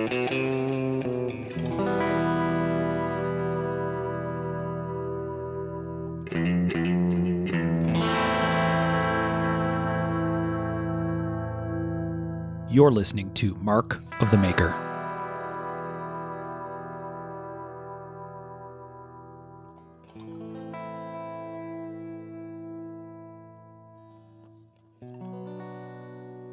You're listening to Mark of the Maker.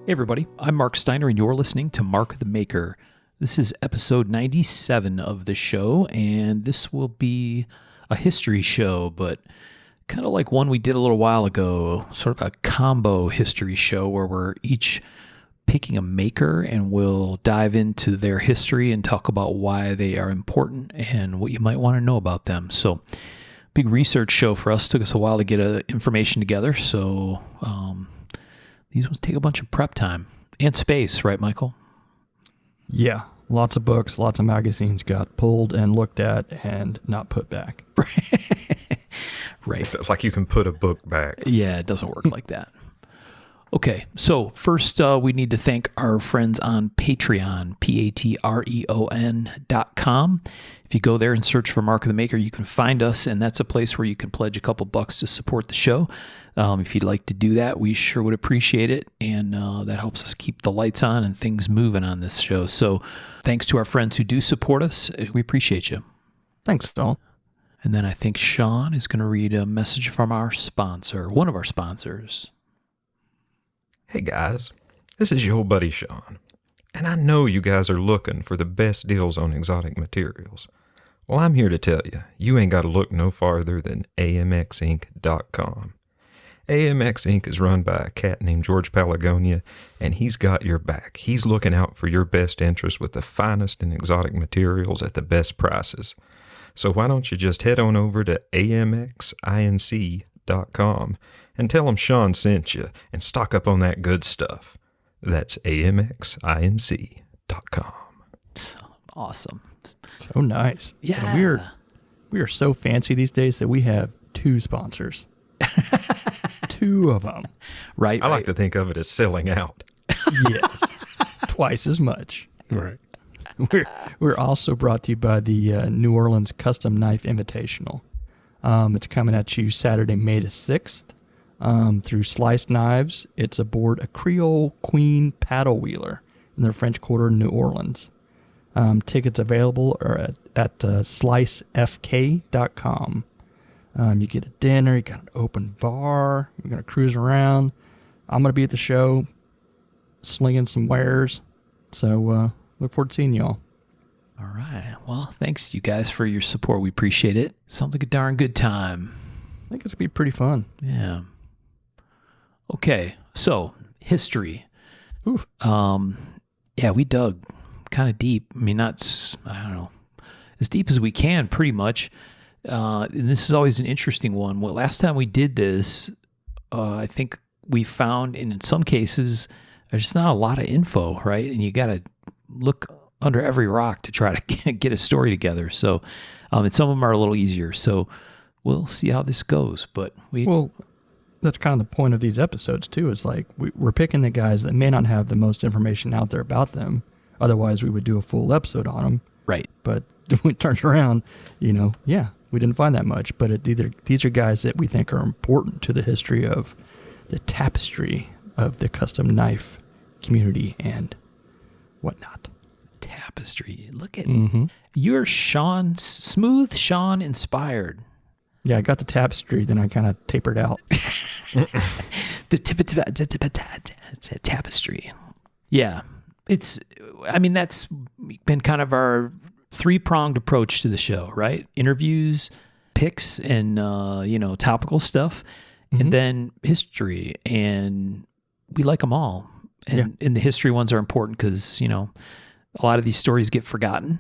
Hey everybody, I'm Mark Steiner and you're listening to Mark of the Maker. This is episode 97 of the show, and this will be a history show, but kind of like one we did a little while ago, sort of a combo history show where we're each picking a maker and we'll dive into their history and talk about why they are important and what you might want to know about them. So, big research show for us. Took us a while to get information together. So, these ones take a bunch of prep time and space, right, Michael? Yeah. Lots of books, lots of magazines got pulled and looked at and not put back. Right. Like you can put a book back. Yeah, it doesn't work like that. Okay, so first we need to thank our friends on Patreon, patreon.com. If you go there and search for Mark of the Maker, you can find us, and that's a place where you can pledge a couple bucks to support the show. If you'd like to do that, we sure would appreciate it, and that helps us keep the lights on and things moving on this show. So thanks to our friends who do support us. We appreciate you. Thanks, Phil. And then I think Sean is going to read a message from our sponsor, one of our sponsors. Hey guys, this is your old buddy Sean, and I know you guys are looking for the best deals on exotic materials. Well, I'm here to tell you, you ain't got to look no farther than amxinc.com. AMX Inc. is run by a cat named George Palagonia, and he's got your back. He's looking out for your best interest with the finest in exotic materials at the best prices. So why don't you just head on over to amxinc.com and tell them Sean sent you and stock up on that good stuff. That's amxinc.com. Awesome. So nice. Yeah. So we are so fancy these days that we have two sponsors. Two of them. Right. I like to think of it as selling out. Yes. Twice as much. Right. We're also brought to you by the New Orleans Custom Knife Invitational. It's coming at you Saturday, May the 6th. Through Sliced Knives. It's aboard a Creole Queen paddle wheeler in the French Quarter in New Orleans. Tickets available are at slicefk.com. You get a dinner, you got an open bar, you're going to cruise around. I'm going to be at the show slinging some wares. So look forward to seeing y'all. All right. Well, thanks you guys for your support. We appreciate it. Sounds like a darn good time. I think it's going to be pretty fun. Yeah. Okay, so history. Oof. Yeah, we dug kind of deep. I mean, I don't know, as deep as we can, pretty much. And this is always an interesting one. Well, last time we did this, I think we found, in some cases, there's just not a lot of info, right? And you got to look under every rock to try to get a story together. So, and some of them are a little easier. So we'll see how this goes. But that's kind of the point of these episodes too, is like we're picking the guys that may not have the most information out there about them. Otherwise we would do a full episode on them. Right. But when it turns around, we didn't find that much, but these are guys that we think are important to the history of the tapestry of the custom knife community and whatnot. Tapestry. Look at You're smooth Sean inspired. Yeah, I got the tapestry, then I kind of tapered out. Tapestry. Yeah. That's been kind of our three-pronged approach to the show, right? Interviews, picks, and, topical stuff, and then history. And we like them all. And the history ones are important because, a lot of these stories get forgotten.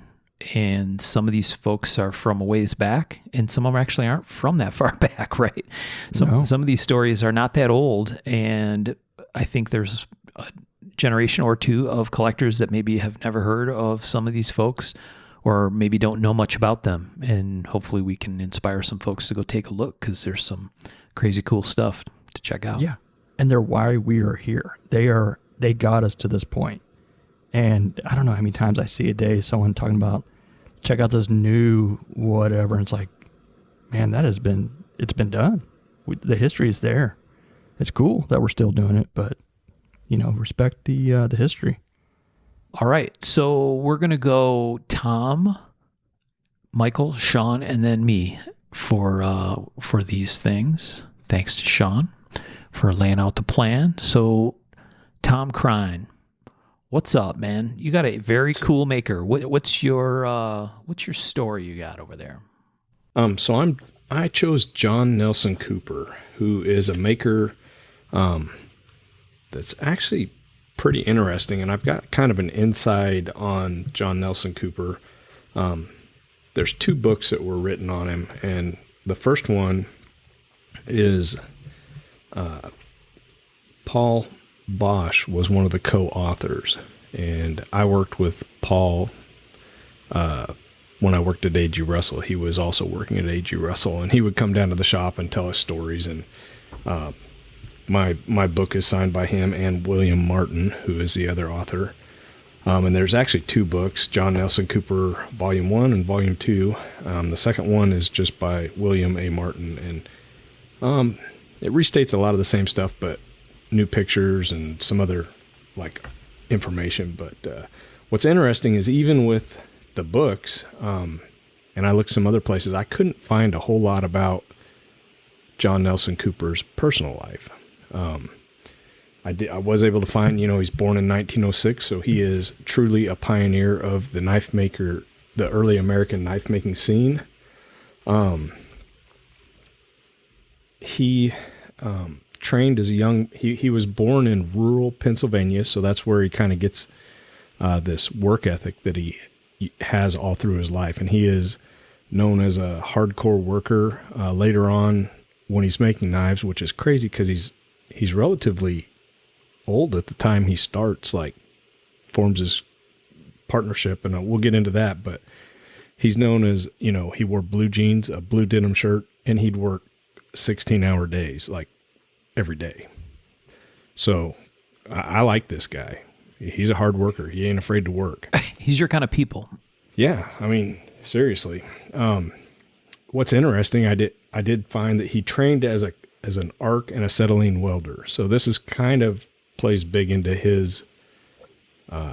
And some of these folks are from a ways back, and some of them actually aren't from that far back, right? Some of these stories are not that old, and I think there's a generation or two of collectors that maybe have never heard of some of these folks, or maybe don't know much about them, and hopefully we can inspire some folks to go take a look, because there's some crazy cool stuff to check out. Yeah, and they're why we are here. They got us to this point. And I don't know how many times I see a day someone talking about, check out this new whatever. And it's like, man, it's been done. The history is there. It's cool that we're still doing it, but respect the history. All right. So we're going to go Tom, Michael, Sean, and then me for these things. Thanks to Sean for laying out the plan. So Tom Crine, what's up, man? You got a very cool maker. What's your story you got over there? So I chose John Nelson Cooper, who is a maker that's actually pretty interesting, and I've got kind of an inside on John Nelson Cooper. There's 2 books that were written on him, and the first one is Paul Bosch was one of the co-authors, and I worked with Paul when I worked at A.G. Russell. He was also working at A.G. Russell, and he would come down to the shop and tell us stories, and my book is signed by him and William Martin, who is the other author. And there's actually 2 books, John Nelson Cooper, Volume 1 and Volume 2. The second one is just by William A. Martin, and it restates a lot of the same stuff, but new pictures and some other information. But what's interesting is even with the books, and I looked some other places, I couldn't find a whole lot about John Nelson Cooper's personal life. I was able to find, he's born in 1906, so he is truly a pioneer of the knife maker, the early American knife making scene. He trained as a young, he was born in rural Pennsylvania, so that's where he kind of gets this work ethic that he has all through his life, and he is known as a hardcore worker later on when he's making knives, which is crazy because he's relatively old at the time he starts, forms his partnership, and we'll get into that, but he's known as, he wore blue jeans, a blue denim shirt, and he'd work 16-hour days, every day. So I like this guy. He's a hard worker. He ain't afraid to work. He's your kind of people. Yeah. I mean, seriously. What's interesting, I did find that he trained as an arc and acetylene welder. So this is kind of plays big into his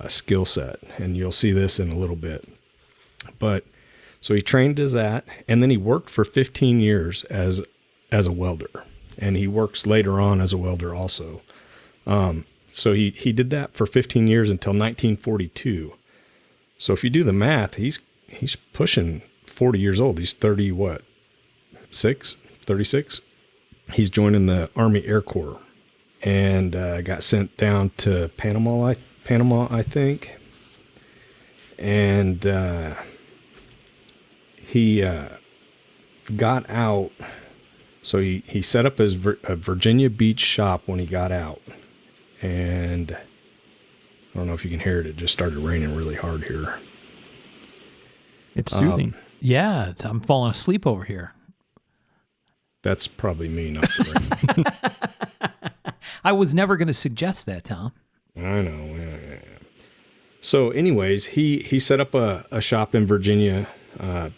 skill set, and you'll see this in a little bit. But so he trained as that, and then he worked for 15 years as a welder, and he works later on as a welder also. So he did that for 15 years until 1942. So if you do the math, he's pushing 40 years old. He's 36. He's joining the Army Air Corps, and got sent down to Panama, I think. And he got out. So he set up his Virginia Beach shop when he got out. And I don't know if you can hear it. It just started raining really hard here. It's soothing. Yeah, I'm falling asleep over here. That's probably me, not the rain. I was never going to suggest that, Tom. I know. Yeah. So anyways, he set up a shop in Virginia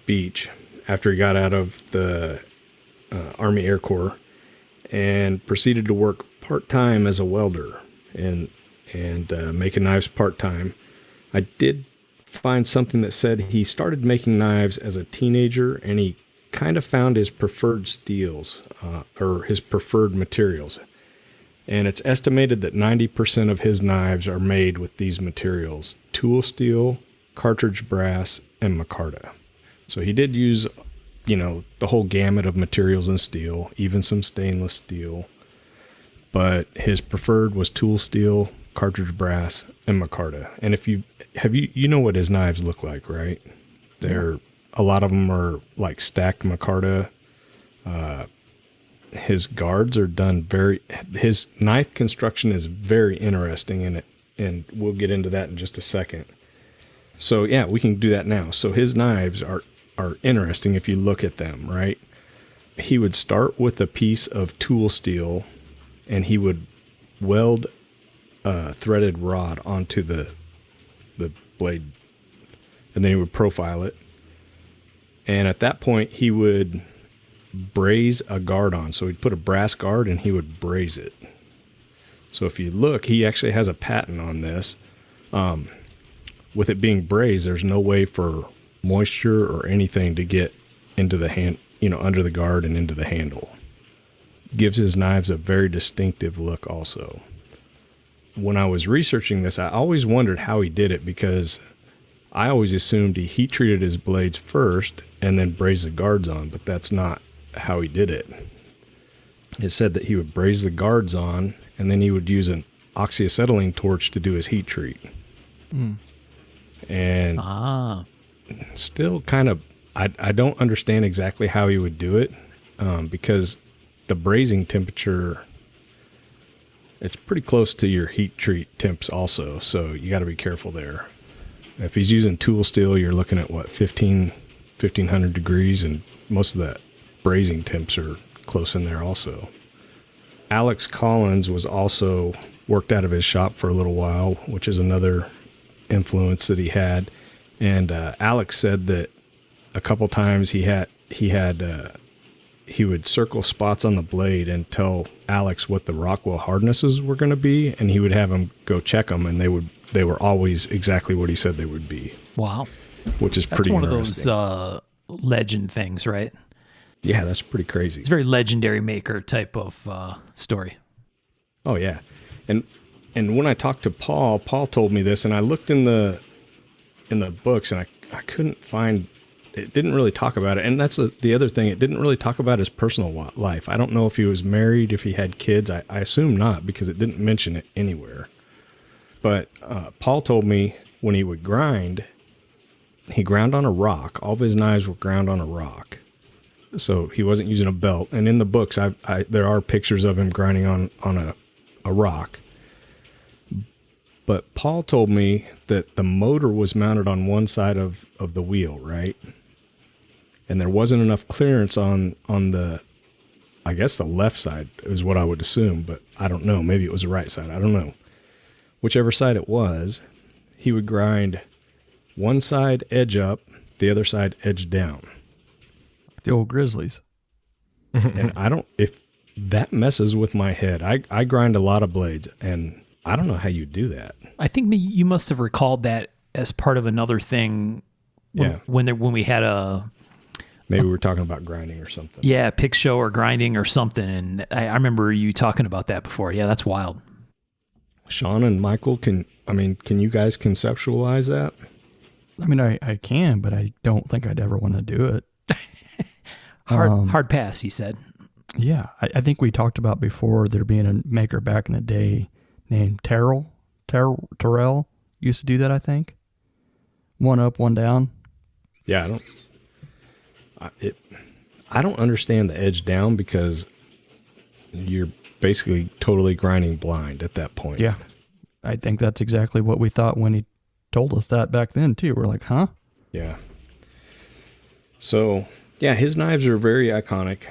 Beach after he got out of the Army Air Corps, and proceeded to work part-time as a welder and making knives part-time. I did find something that said he started making knives as a teenager, and he kind of found his preferred steels or his preferred materials. And it's estimated that 90% of his knives are made with these materials: tool steel, cartridge brass, and micarta. So he did use, the whole gamut of materials in steel, even some stainless steel. But his preferred was tool steel, cartridge brass, and micarta. And if you know what his knives look like, right? A lot of them are like stacked micarta. His guards are done his knife construction is very interesting in it, and we'll get into that in just a second. So yeah, we can do that now. So his knives are interesting if you look at them, right? He would start with a piece of tool steel, and he would weld a threaded rod onto the the blade, and then he would profile it. And at that point, he would braze a guard on. So he'd put a brass guard and he would braze it. So if you look, he actually has a patent on this. With it being brazed, there's no way for moisture or anything to get into the hand, under the guard and into the handle. Gives his knives a very distinctive look also. When I was researching this, I always wondered how he did it, because I always assumed he heat treated his blades first and then brazed the guards on, but that's not how he did it. It said that he would braze the guards on and then he would use an oxyacetylene torch to do his heat treat. And still kind of, I don't understand exactly how he would do it, because the brazing temperature, it's pretty close to your heat treat temps also, so you got to be careful there. If he's using tool steel, you're looking at 1500 degrees, and most of the brazing temps are close in there also. Alex Collins was also worked out of his shop for a little while, which is another influence that he had. And Alex said that a couple times he would circle spots on the blade and tell Alex what the Rockwell hardnesses were going to be, and he would have him go check them, and they were always exactly what he said they would be. Wow. Which is pretty interesting. That's one of those legend things, right? Yeah, that's pretty crazy. It's a very legendary maker type of story. Oh, yeah. And when I talked to Paul told me this, and I looked in the books, and I couldn't find, it didn't really talk about it. And that's the other thing. It didn't really talk about his personal life. I don't know if he was married, if he had kids. I assume not, because it didn't mention it anywhere. But Paul told me when he would grind, he ground on a rock. All of his knives were ground on a rock. So he wasn't using a belt. And in the books, there are pictures of him grinding on a rock. But Paul told me that the motor was mounted on one side of the wheel, right? And there wasn't enough clearance on the, I guess the left side is what I would assume, but I don't know. Maybe it was the right side. I don't know. Whichever side it was, he would grind one side edge up, the other side edge down. The old Grizzlies. And if that messes with my head. I grind a lot of blades, and I don't know how you do that. I think you must have recalled that as part of another thing. When we had maybe we were talking about grinding or something. Yeah, pick show or grinding or something. And I remember you talking about that before. Yeah, that's wild. Sean and Michael, can you guys conceptualize that? I mean, I can, but I don't think I'd ever want to do it. Hard pass, he said. Yeah, I think we talked about before there being a maker back in the day named Terrell used to do that, I think. One up, one down. Yeah, I don't understand the edge down, because you're basically totally grinding blind at that point. Yeah, I think that's exactly what we thought when he told us that back then too. We're like, huh? Yeah. So yeah, his knives are very iconic.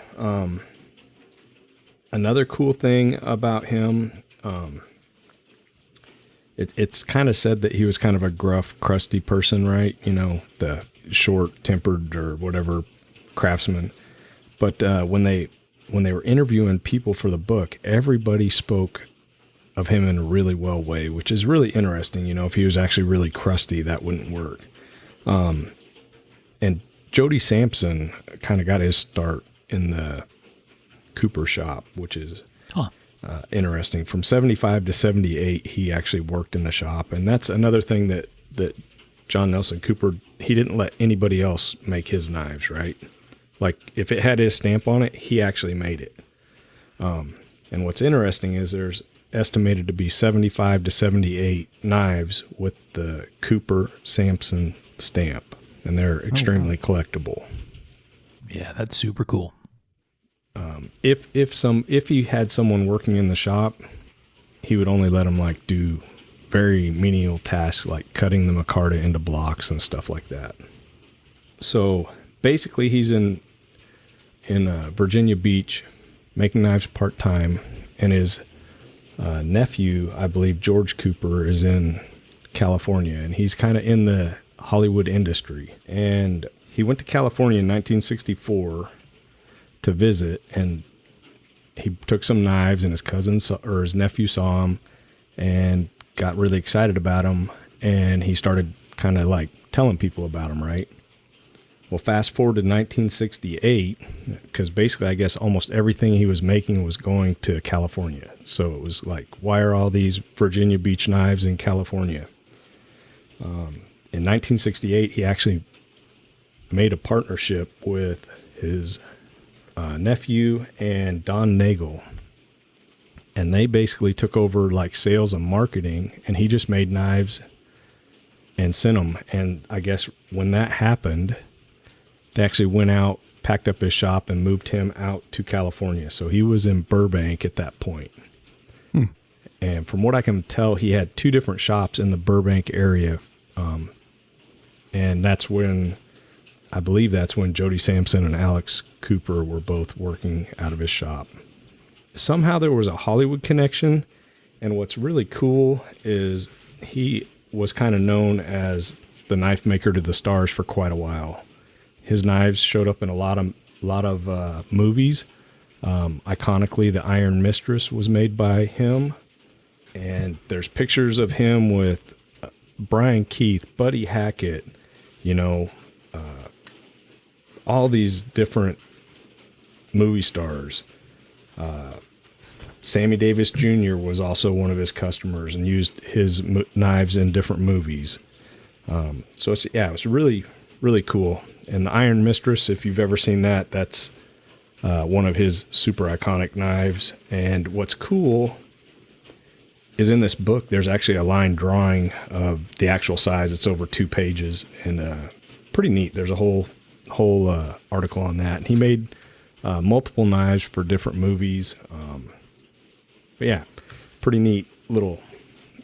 Another cool thing about him, it's kind of said that he was kind of a gruff, crusty person, right? The short-tempered or whatever craftsman. But when they were interviewing people for the book, everybody spoke of him in a really well way, which is really interesting. If he was actually really crusty, that wouldn't work. And Jody Sampson kind of got his start in the Cooper shop, which is interesting. From 75 to 78, he actually worked in the shop. And that's another thing that John Nelson Cooper, he didn't let anybody else make his knives, right? Like, if it had his stamp on it, he actually made it. And what's interesting is there's estimated to be 75 to 78 knives with the Cooper Sampson stamp, and they're extremely collectible. Yeah, that's super cool. If he had someone working in the shop, he would only let them do very menial tasks like cutting the micarta into blocks and stuff like that. So basically, he's in Virginia Beach making knives part-time, and his nephew, I believe George Cooper, is in California, and he's kind of in the Hollywood industry. And he went to California in 1964 to visit, and he took some knives, and his cousin or his nephew saw him and got really excited about him, and he started kind of like telling people about him, right? Well, fast forward to 1968, because basically I guess almost everything he was making was going to California. So it was like, why are all these Virginia Beach knives in California? In 1968, he actually made a partnership with his nephew and Don Nagel. And they basically took over like sales and marketing, and he just made knives and sent them. And I guess when that happened, they actually went out, packed up his shop, and moved him out to California. So he was in Burbank at that point. And from what I can tell, he had 2 different shops in the Burbank area. And that's when, I believe that's when Jody Sampson and Alex Cooper were both working out of his shop. Somehow there was a Hollywood connection. And what's really cool is he was kind of known as the knife maker to the stars for quite a while. His knives showed up in a lot of movies. Iconically, The Iron Mistress was made by him. And there's pictures of him with Brian Keith, Buddy Hackett, all these different movie stars. Sammy Davis Jr. was also one of his customers and used his knives in different movies. So it's really, really cool. And the Iron Mistress, if you've ever seen that, that's one of his super iconic knives. And what's cool is in this book, there's actually a line drawing of the actual size. It's over 2 pages, and pretty neat. There's a whole article on that. And he made multiple knives for different movies. But yeah, pretty neat little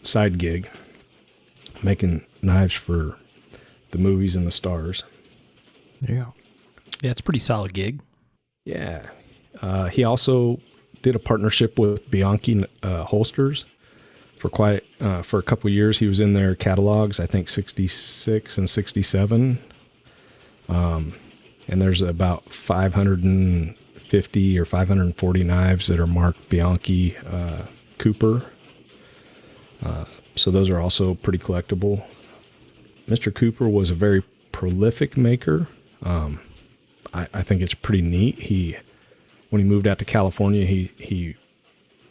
side gig, making knives for the movies and the stars. Yeah. Yeah, it's a pretty solid gig. Yeah. He also did a partnership with Bianchi holsters for a couple of years. He was in their catalogs, I think 66 and 67. And there's about 550 or 540 knives that are marked Bianchi Cooper. So those are also pretty collectible. Mr. Cooper was a very prolific maker. I think it's pretty neat. When he moved out to California, he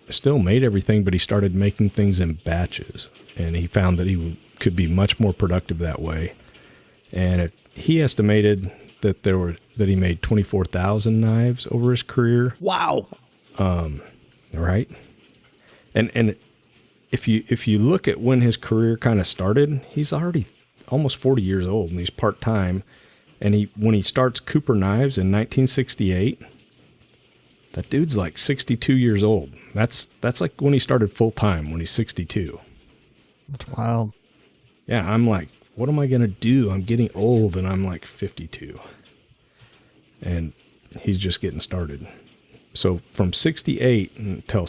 still made everything, but he started making things in batches, and he found that he could be much more productive that way. And he estimated that he made 24,000 knives over his career. Wow. Right. And if you look at when his career kind of started, he's already almost 40 years old, and he's part-time. And when he starts Cooper Knives in 1968, that dude's like 62 years old. That's like when he started full-time, when he's 62. That's wild. Yeah, I'm like, what am I going to do? I'm getting old, and I'm like 52. And he's just getting started. So from 68 until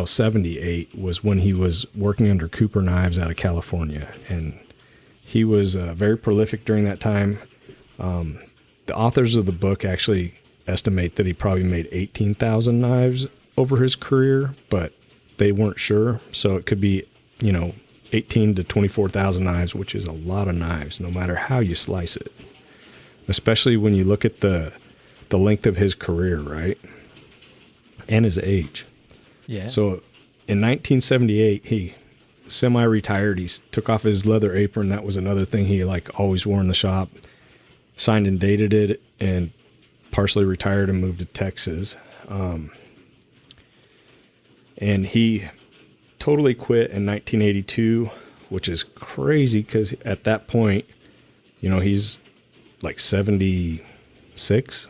78 was when he was working under Cooper Knives out of California. And he was very prolific during that time. The authors of the book actually estimate that he probably made 18,000 knives over his career, but they weren't sure. So it could be, 18 to 24,000 knives, which is a lot of knives, no matter how you slice it. Especially when you look at the length of his career, right? And his age. Yeah. So in 1978, he semi-retired. He took off his leather apron. That was another thing he always wore in the shop. Signed and dated it, and partially retired and moved to Texas. And he totally quit in 1982, which is crazy because at that point, he's like 76.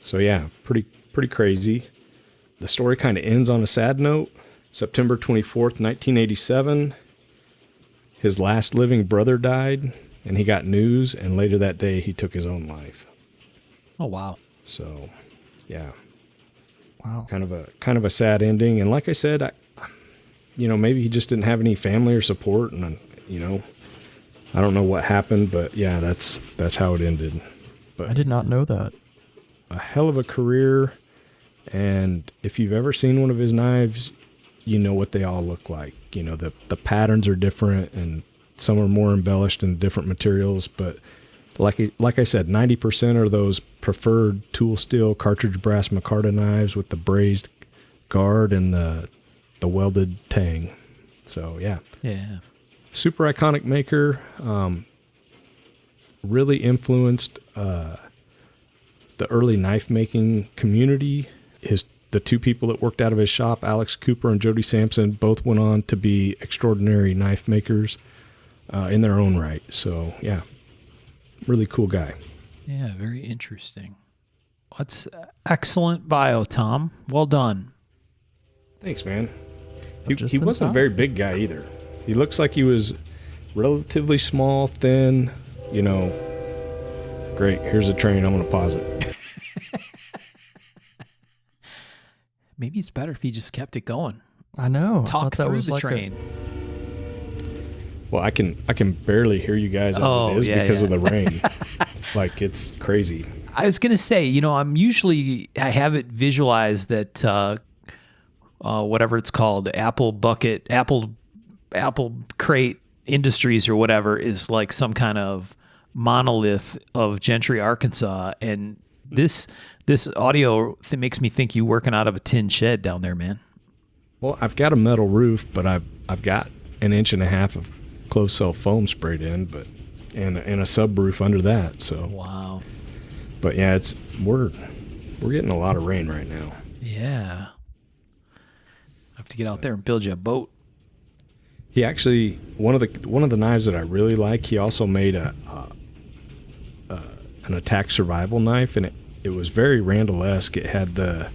So yeah, pretty crazy. The story kind of ends on a sad note. September 24th, 1987, his last living brother died, and he got news, and later that day he took his own life. Oh, wow. So, yeah. Wow. Kind of a sad ending. And like I said, maybe he just didn't have any family or support, and you know, I don't know what happened, but yeah, that's how it ended. But I did not know that. a hell of a career. And if you've ever seen one of his knives, you know what they all look like. You know, the patterns are different, and some are more embellished in different materials. But like I said, 90% are those preferred tool steel cartridge brass micarta knives with the brazed guard and the welded tang. So yeah, super iconic maker. Really influenced the early knife making community. The two people that worked out of his shop, Alex Cooper and Jody Sampson, both went on to be extraordinary knife makers in their own right. So yeah, really cool guy. Yeah, very interesting. That's excellent bio, Tom. Well done. Thanks, man. Just He in wasn't a time. very big guy either. He looks like he was relatively small, thin, you know. Great, here's a train. I'm going to pause it. Maybe it's better if he just kept it going. I know. I Talk thought that through was the like train. Well, I can barely hear you guys as it is because of the rain. Like, it's crazy. I was going to say, you know, I have it visualized that whatever it's called, Apple Crate Industries or whatever is like some kind of monolith of Gentry, Arkansas. And this audio thing makes me think you working out of a tin shed down there, man. Well, I've got a metal roof, but I've got 1.5 inches of closed cell foam sprayed in, but and a sub roof under that. So Wow. But yeah, we're getting a lot of rain right now. Yeah. I have to get out there and build you a boat. He actually one of the knives that I really like. He also made an attack survival knife, and it was very Randall-esque. It had the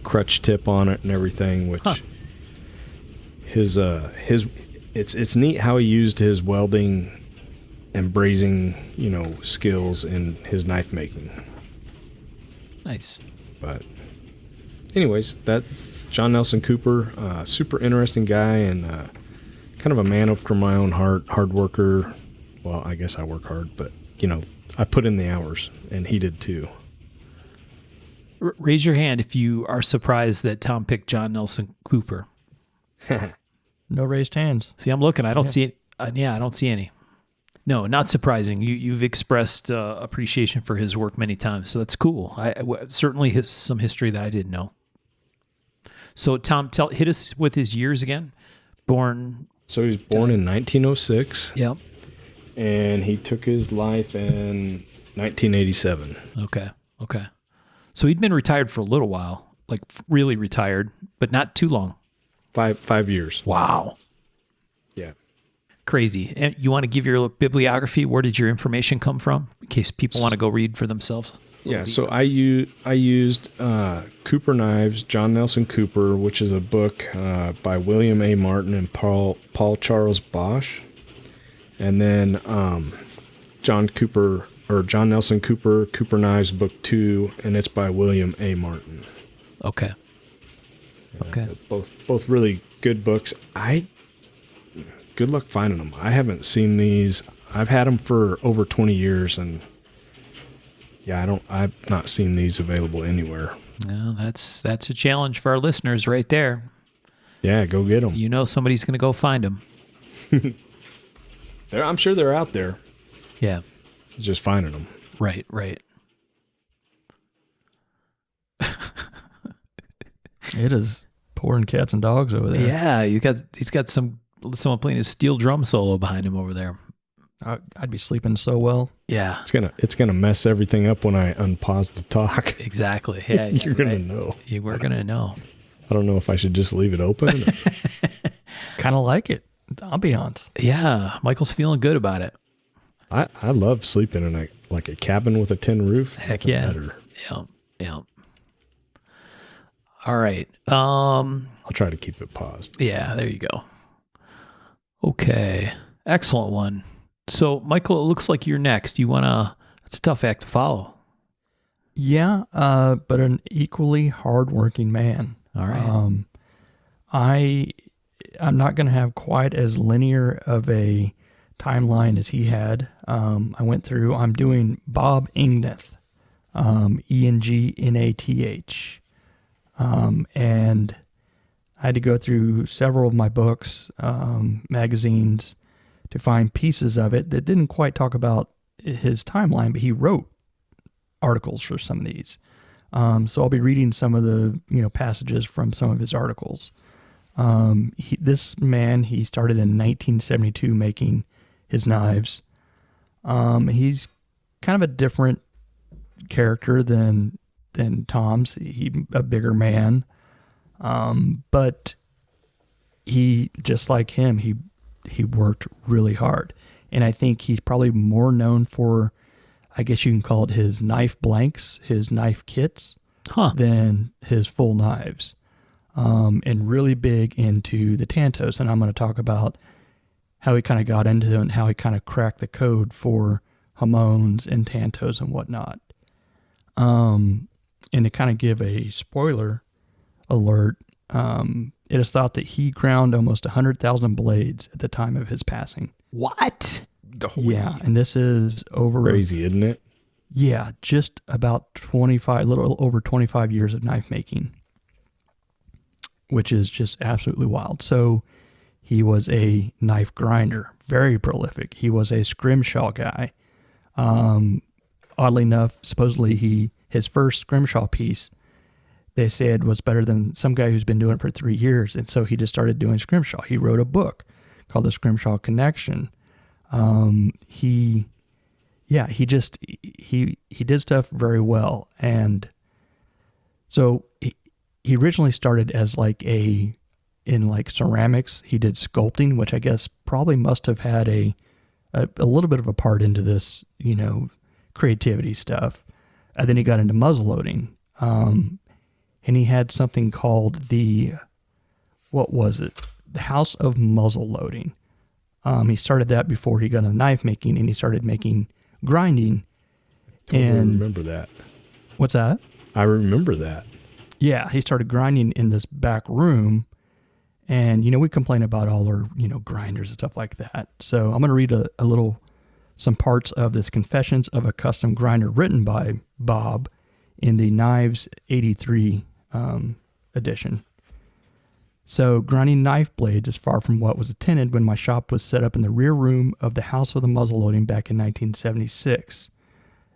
crutch tip on it and everything, which it's neat how he used his welding and brazing, you know, skills in his knife making. Nice. But anyways, that John Nelson Cooper, super interesting guy, and kind of a man after my own heart, hard worker. Well, I guess I work hard, but you know, I put in the hours, and he did too. Raise your hand if you are surprised that Tom picked John Nelson Cooper. No raised hands. See, I'm looking. I don't see it. I don't see any. No, not surprising. You've expressed appreciation for his work many times, so that's cool. Certainly some history that I didn't know. So, Tom, hit us with his years again. Born. So he was born in 1906. Yep. And he took his life in 1987. Okay. So he'd been retired for a little while, like really retired, but not too long. 5 years. Wow. Yeah. Crazy. And you want to give your bibliography? Where did your information come from? In case people want to go read for themselves. Yeah. So I used Cooper Knives, John Nelson Cooper, which is a book by William A. Martin and Paul Charles Bosch. And then John Nelson Cooper, Cooper Knives, Book 2, and it's by William A. Martin. Okay. Both really good books. Good luck finding them. I haven't seen these. I've had them for over 20 years, and yeah, I've not seen these available anywhere. Well, that's a challenge for our listeners right there. Yeah, go get them. You know somebody's going to go find them. I'm sure they're out there. Yeah. Just finding them. Right. It is pouring cats and dogs over there. Yeah, he's got someone playing his steel drum solo behind him over there. I'd be sleeping so well. Yeah. It's gonna mess everything up when I unpause to talk. Exactly. Yeah, You're gonna know. We're gonna know. I don't know if I should just leave it open. Kind of like it. The ambiance. Yeah, Michael's feeling good about it. I love sleeping in a cabin with a tin roof. Heck Nothing yeah. better. Yeah. All right. I'll try to keep it paused. Yeah, there you go. Okay. Excellent one. So, Michael, it looks like you're next. That's a tough act to follow. Yeah, but an equally hardworking man. All right. I'm not going to have quite as linear of a timeline as he had. I'm doing Bob Engnath, Engnath. And I had to go through several of my books, magazines, to find pieces of it that didn't quite talk about his timeline, but he wrote articles for some of these. So I'll be reading some of the passages from some of his articles. This man, he started in 1972 making his knives. He's kind of a different character than Tom's. He's a bigger man, but he, just like him, he worked really hard. And I think he's probably more known for, I guess you can call it his knife blanks, his knife kits, than his full knives. And really big into the Tantos. And I'm going to talk about how he kind of got into them and how he kind of cracked the code for Hamones and Tantos and whatnot. And to kind of give a spoiler alert, it is thought that he ground almost 100,000 blades at the time of his passing. What? Yeah, and this is over... Crazy, isn't it? Yeah, just about 25, a little over 25 years of knife making, which is just absolutely wild. So he was a knife grinder, very prolific. He was a scrimshaw guy. Oddly enough, supposedly his first scrimshaw piece, they said, was better than some guy who's been doing it for 3 years. And so he just started doing scrimshaw. He wrote a book called The Scrimshaw Connection. He did stuff very well. And so he originally started as in ceramics. He did sculpting, which I guess probably must have had a little bit of a part into this, creativity stuff. And then he got into muzzle loading. And he had something called the House of Muzzle Loading. He started that before he got into knife making, and he started making grinding. I remember that. What's that? I remember that. Yeah, he started grinding in this back room, and we complain about all our grinders and stuff like that. So I'm going to read some parts of this Confessions of a Custom Grinder written by Bob in the Knives 83 edition. So, grinding knife blades is far from what was intended when my shop was set up in the rear room of the House of the Muzzle Loading back in 1976.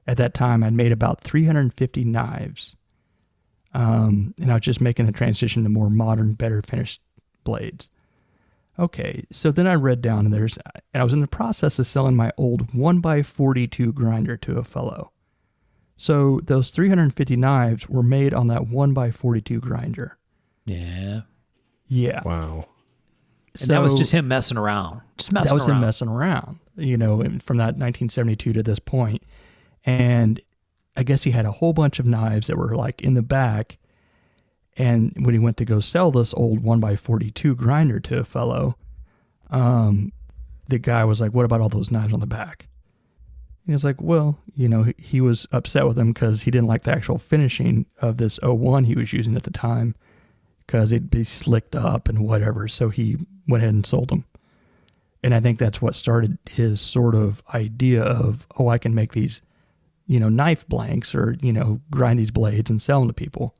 At that time, I'd made about 350 knives, and I was just making the transition to more modern, better finished blades. Okay, so then I read down, and I was in the process of selling my old 1x42 grinder to a fellow. So those 350 knives were made on that 1x42 grinder. Yeah. Yeah. Wow. And that was just him messing around. Him messing around, from that 1972 to this point. And I guess he had a whole bunch of knives that were in the back. And when he went to go sell this old 1x42 grinder to a fellow, the guy was like, "What about all those knives on the back?" And he was like, well, he was upset with him because he didn't like the actual finishing of this 01 he was using at the time, because it'd be slicked up and whatever. So he went ahead and sold them. And I think that's what started his sort of idea of, I can make these, knife blanks or, grind these blades and sell them to people.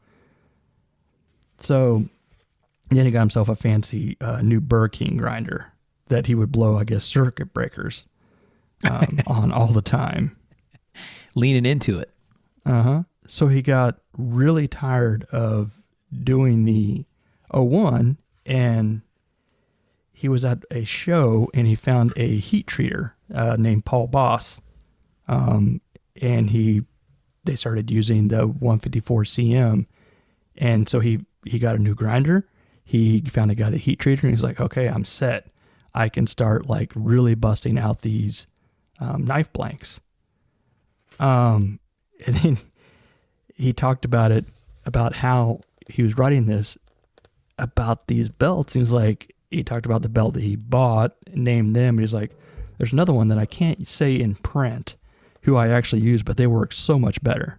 So then he got himself a fancy new Burr King grinder that he would blow, I guess, circuit breakers on all the time. Leaning into it. Uh-huh. So he got really tired of doing the 01, and he was at a show and he found a heat treater named Paul Boss. And they started using the 154 CM. And so he got a new grinder. He found a guy that heat treated, and he's like, okay, I'm set. I can start really busting out these knife blanks. And then he talked about how he was writing this about these belts. He talked about the belt that he bought, named them, and he's like, there's another one that I can't say in print who I actually use, but they work so much better.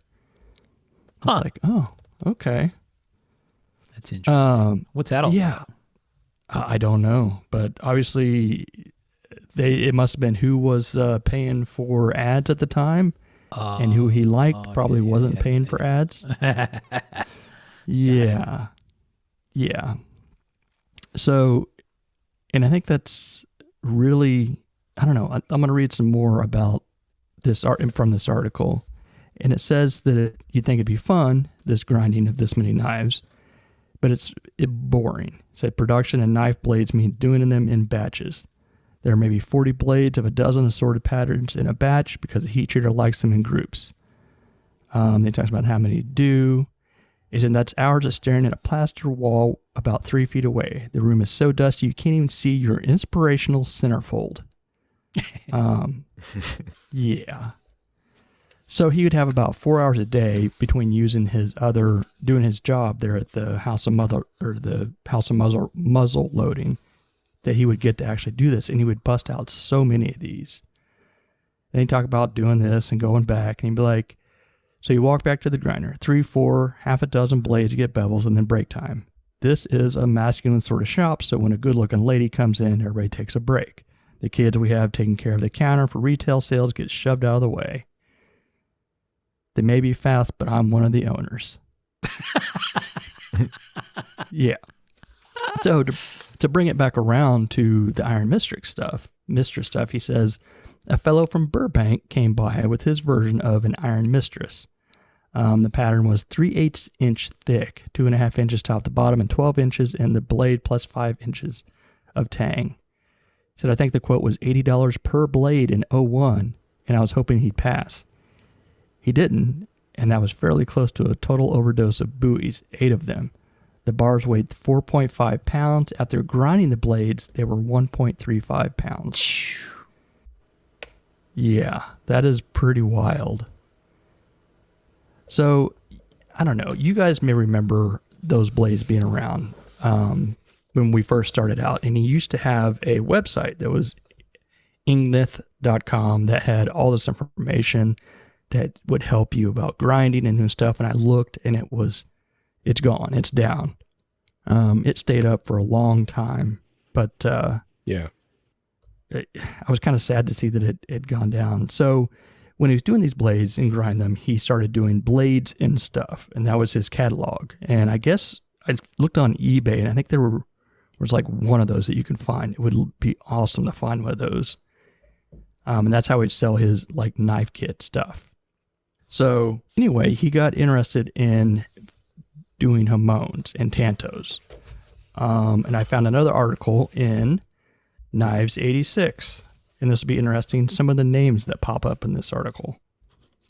It's like, oh, okay. That's interesting. What's that all about? I don't know, but obviously it must have been who was paying for ads at the time, and who he liked probably wasn't paying for ads. Yeah. So, and I think that's really, I don't know. I'm going to read some more about this art from this article, and it says that you'd think it'd be fun, this grinding of this many knives, but it's boring. It said production and knife blades mean doing them in batches. There are maybe 40 blades of a dozen assorted patterns in a batch because the heat treater likes them in groups. They talk about how many to do. He said that's hours of staring at a plaster wall about 3 feet away. The room is so dusty you can't even see your inspirational centerfold. Yeah. So he would have about 4 hours a day between doing his job there at the House of Muzzle Loading, that he would get to actually do this, and he would bust out so many of these. Then he'd talk about doing this and going back, and he'd be like, so you walk back to the grinder, 3, 4, half a dozen blades to get bevels, and then break time. This is a masculine sort of shop, so when a good-looking lady comes in, everybody takes a break. The kids we have taking care of the counter for retail sales get shoved out of the way. They may be fast, but I'm one of the owners. Yeah. So to bring it back around to the Iron Mistress stuff, he says, a fellow from Burbank came by with his version of an Iron Mistress. The pattern was 3/8 inch thick, 2.5 inches top to bottom, and 12 inches in the blade plus 5 inches of tang. He said, I think the quote was $80 per blade in 01, and I was hoping he'd pass. He didn't, and that was fairly close to a total overdose of buoys, 8 of them. The bars weighed 4.5 pounds. After grinding the blades, they were 1.35 pounds. Yeah, that is pretty wild. So, I don't know. You guys may remember those blades being around when we first started out. And he used to have a website that was ingnith.com that had all this information that would help you about grinding and new stuff. And I looked, and it's gone. It's down. It stayed up for a long time, but yeah, I was kind of sad to see that it had gone down. So when he was doing these blades and grind them, he started doing blades and stuff, and that was his catalog. And I guess I looked on eBay, and I think there was like one of those that you can find. It would be awesome to find one of those. And that's how he'd sell his like knife kit stuff. So anyway, he got interested in doing Hamones and Tantos. And I found another article in Knives 86. And this will be interesting. Some of the names that pop up in this article.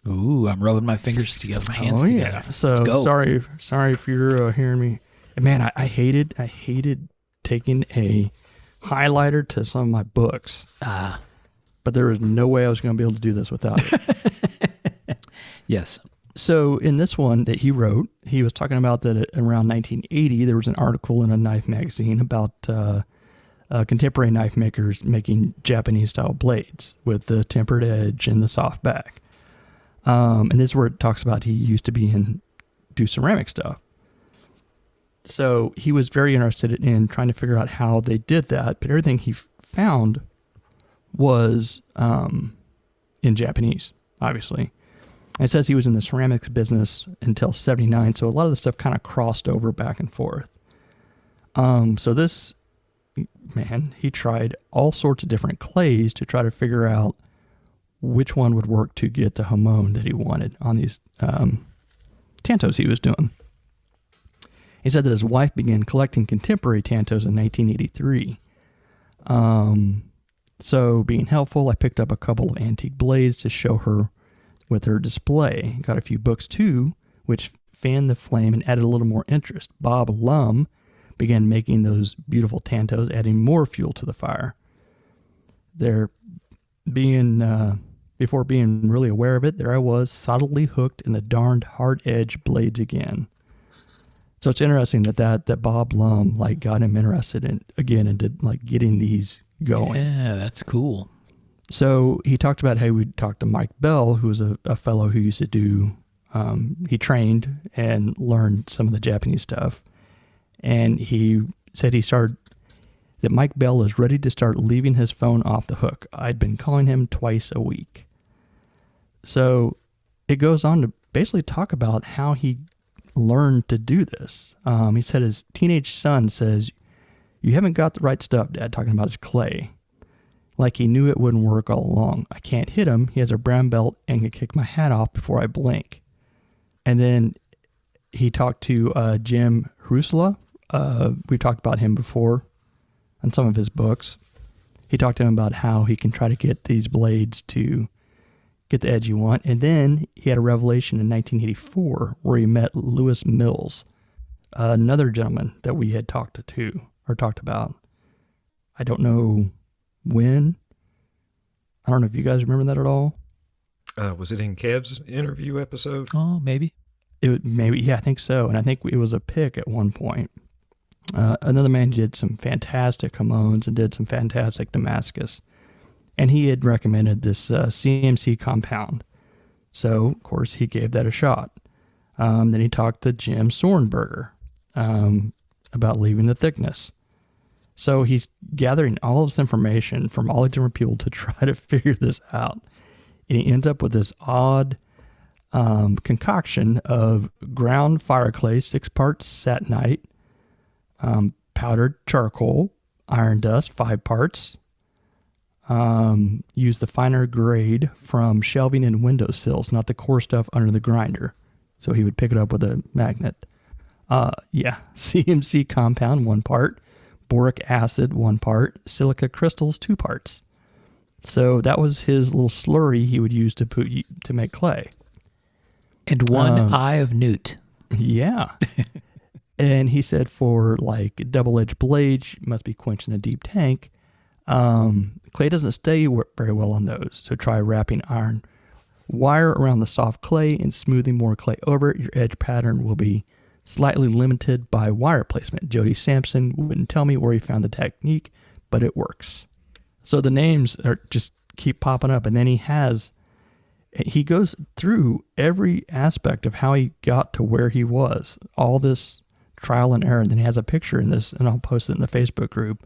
Ooh, I'm rubbing my fingers together, my hands together. Yeah. So sorry if you're hearing me. And man, I hated taking a highlighter to some of my books. But there was no way I was going to be able to do this without it. Yes. So in this one that he wrote, he was talking about that around 1980, there was an article in a knife magazine about contemporary knife makers making Japanese-style blades with the tempered edge and the soft back. And this is where it talks about he used to do ceramic stuff. So he was very interested in trying to figure out how they did that, but everything he found was in Japanese, obviously. And it says he was in the ceramics business until 79, so a lot of the stuff kind of crossed over back and forth. So this man, he tried all sorts of different clays to try to figure out which one would work to get the hamon that he wanted on these tantos he was doing. He said that his wife began collecting contemporary tantos in 1983. So being helpful, I picked up a couple of antique blades to show her with her display. Got a few books too, which fanned the flame and added a little more interest. Bob Lum began making those beautiful tantos, adding more fuel to the fire. Before being really aware of it, there I was, solidly hooked in the darned hard edge blades again. So it's interesting that Bob Lum got him interested into getting these going. Yeah, that's cool. So he talked about how we talked to Mike Bell, who was a fellow who used to do, he trained and learned some of the Japanese stuff. And he said he started that Mike Bell is ready to start leaving his phone off the hook. I'd been calling him twice a week. So it goes on to basically talk about how he learned to do this. He said his teenage son says, "You haven't got the right stuff, Dad," talking about his clay. Like he knew it wouldn't work all along. "I can't hit him. He has a brown belt and can kick my hat off before I blink." And then he talked to Jim Hrusela. We've talked about him before in some of his books. He talked to him about how he can try to get these blades to get the edge you want. And then he had a revelation in 1984 where he met Lewis Mills, another gentleman that we had talked about. I don't know when. I don't know if you guys remember that at all. Was it in Kev's interview episode? Oh, maybe. I think so. And I think it was a pick at one point. Another man did some fantastic Hamones and did some fantastic Damascus. And he had recommended this CMC compound. So, of course, he gave that a shot. Then he talked to Jim Sornberger about leaving the thickness. So he's gathering all this information from all the different people to try to figure this out. And he ends up with this odd concoction of ground fire clay, 6 parts satinite, powdered charcoal, iron dust, 5 parts. Use the finer grade from shelving and windowsills, not the coarse stuff under the grinder. So he would pick it up with a magnet. CMC compound, 1 part. Boric acid, 1 part. Silica crystals, 2 parts. So that was his little slurry he would use to make clay. And 1 eye of newt. Yeah. And he said for like double-edged blades, must be quenched in a deep tank. Clay doesn't stay very well on those, so try wrapping iron wire around the soft clay and smoothing more clay over it. Your edge pattern will be slightly limited by wire placement. Jody Sampson wouldn't tell me where he found the technique, but it works. So the names just keep popping up, and then he goes through every aspect of how he got to where he was, all this trial and error. And then he has a picture in this, and I'll post it in the Facebook group,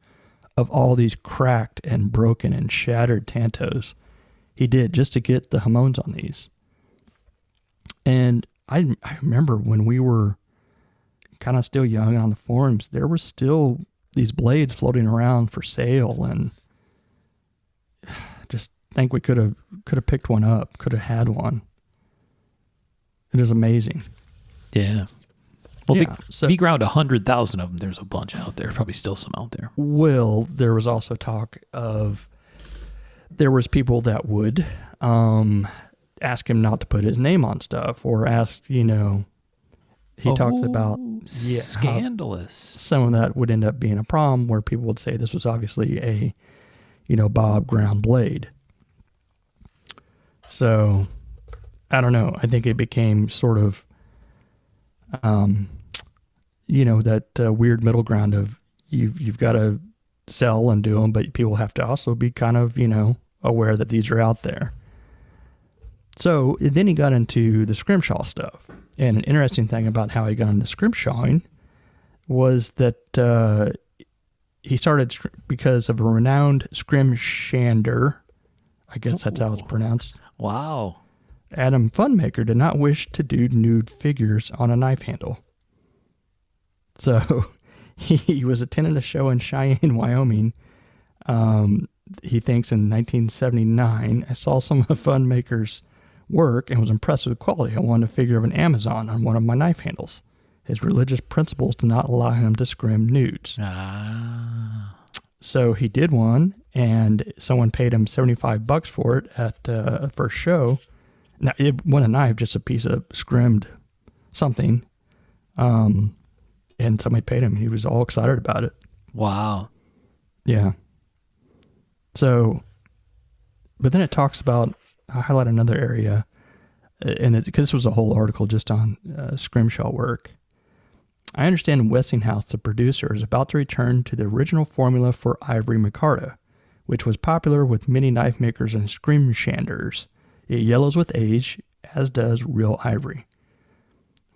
of all these cracked and broken and shattered Tantos he did just to get the Hamones on these. And I remember when we were kind of still young and on the forums, there were still these blades floating around for sale, and just think we could have picked one up, could have had one. It is amazing. Yeah. Well, Yeah, if he ground 100,000 of them, there's a bunch out there. Probably still some out there. Well, there was also talk of there was people that would ask him not to put his name on stuff, or ask, he talks about scandalous. Some of that would end up being a problem where people would say this was obviously a, Bob ground blade. So, I don't know. I think it became sort of that weird middle ground of you've got to sell and do them, but people have to also be kind of, aware that these are out there. So then he got into the scrimshaw stuff. And an interesting thing about how he got into scrimshawing was that he started because of a renowned scrimshander. I guess that's how it's pronounced. Wow. Adam Funmaker did not wish to do nude figures on a knife handle. So he was attending a show in Cheyenne, Wyoming. He thinks in 1979, I saw some of Funmaker's work and was impressed with the quality. I wanted a figure of an Amazon on one of my knife handles. His religious principles did not allow him to scrim nudes. So he did one, and someone paid him $75 for it at a first show. Now, it wasn't a knife, just a piece of scrimmed something. And somebody paid him. He was all excited about it. Wow. Yeah. So, but then it talks about, I highlight another area, and because this was a whole article just on scrimshaw work. I understand Westinghouse, the producer, is about to return to the original formula for ivory micarta, which was popular with many knife makers and scrimshanders. It yellows with age, as does real ivory.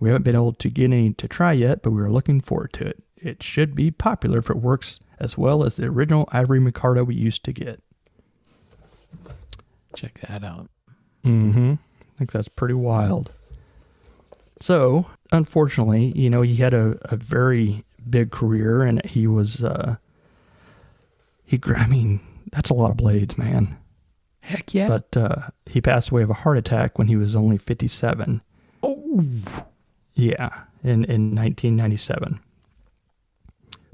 We haven't been able to get any to try yet, but we are looking forward to it. It should be popular if it works as well as the original ivory micarta we used to get. Check that out. Mm-hmm. I think that's pretty wild. So, unfortunately, he had a very big career, and he was, that's a lot of blades, man. Heck yeah. But he passed away of a heart attack when he was only 57. Oh. Yeah, in 1997.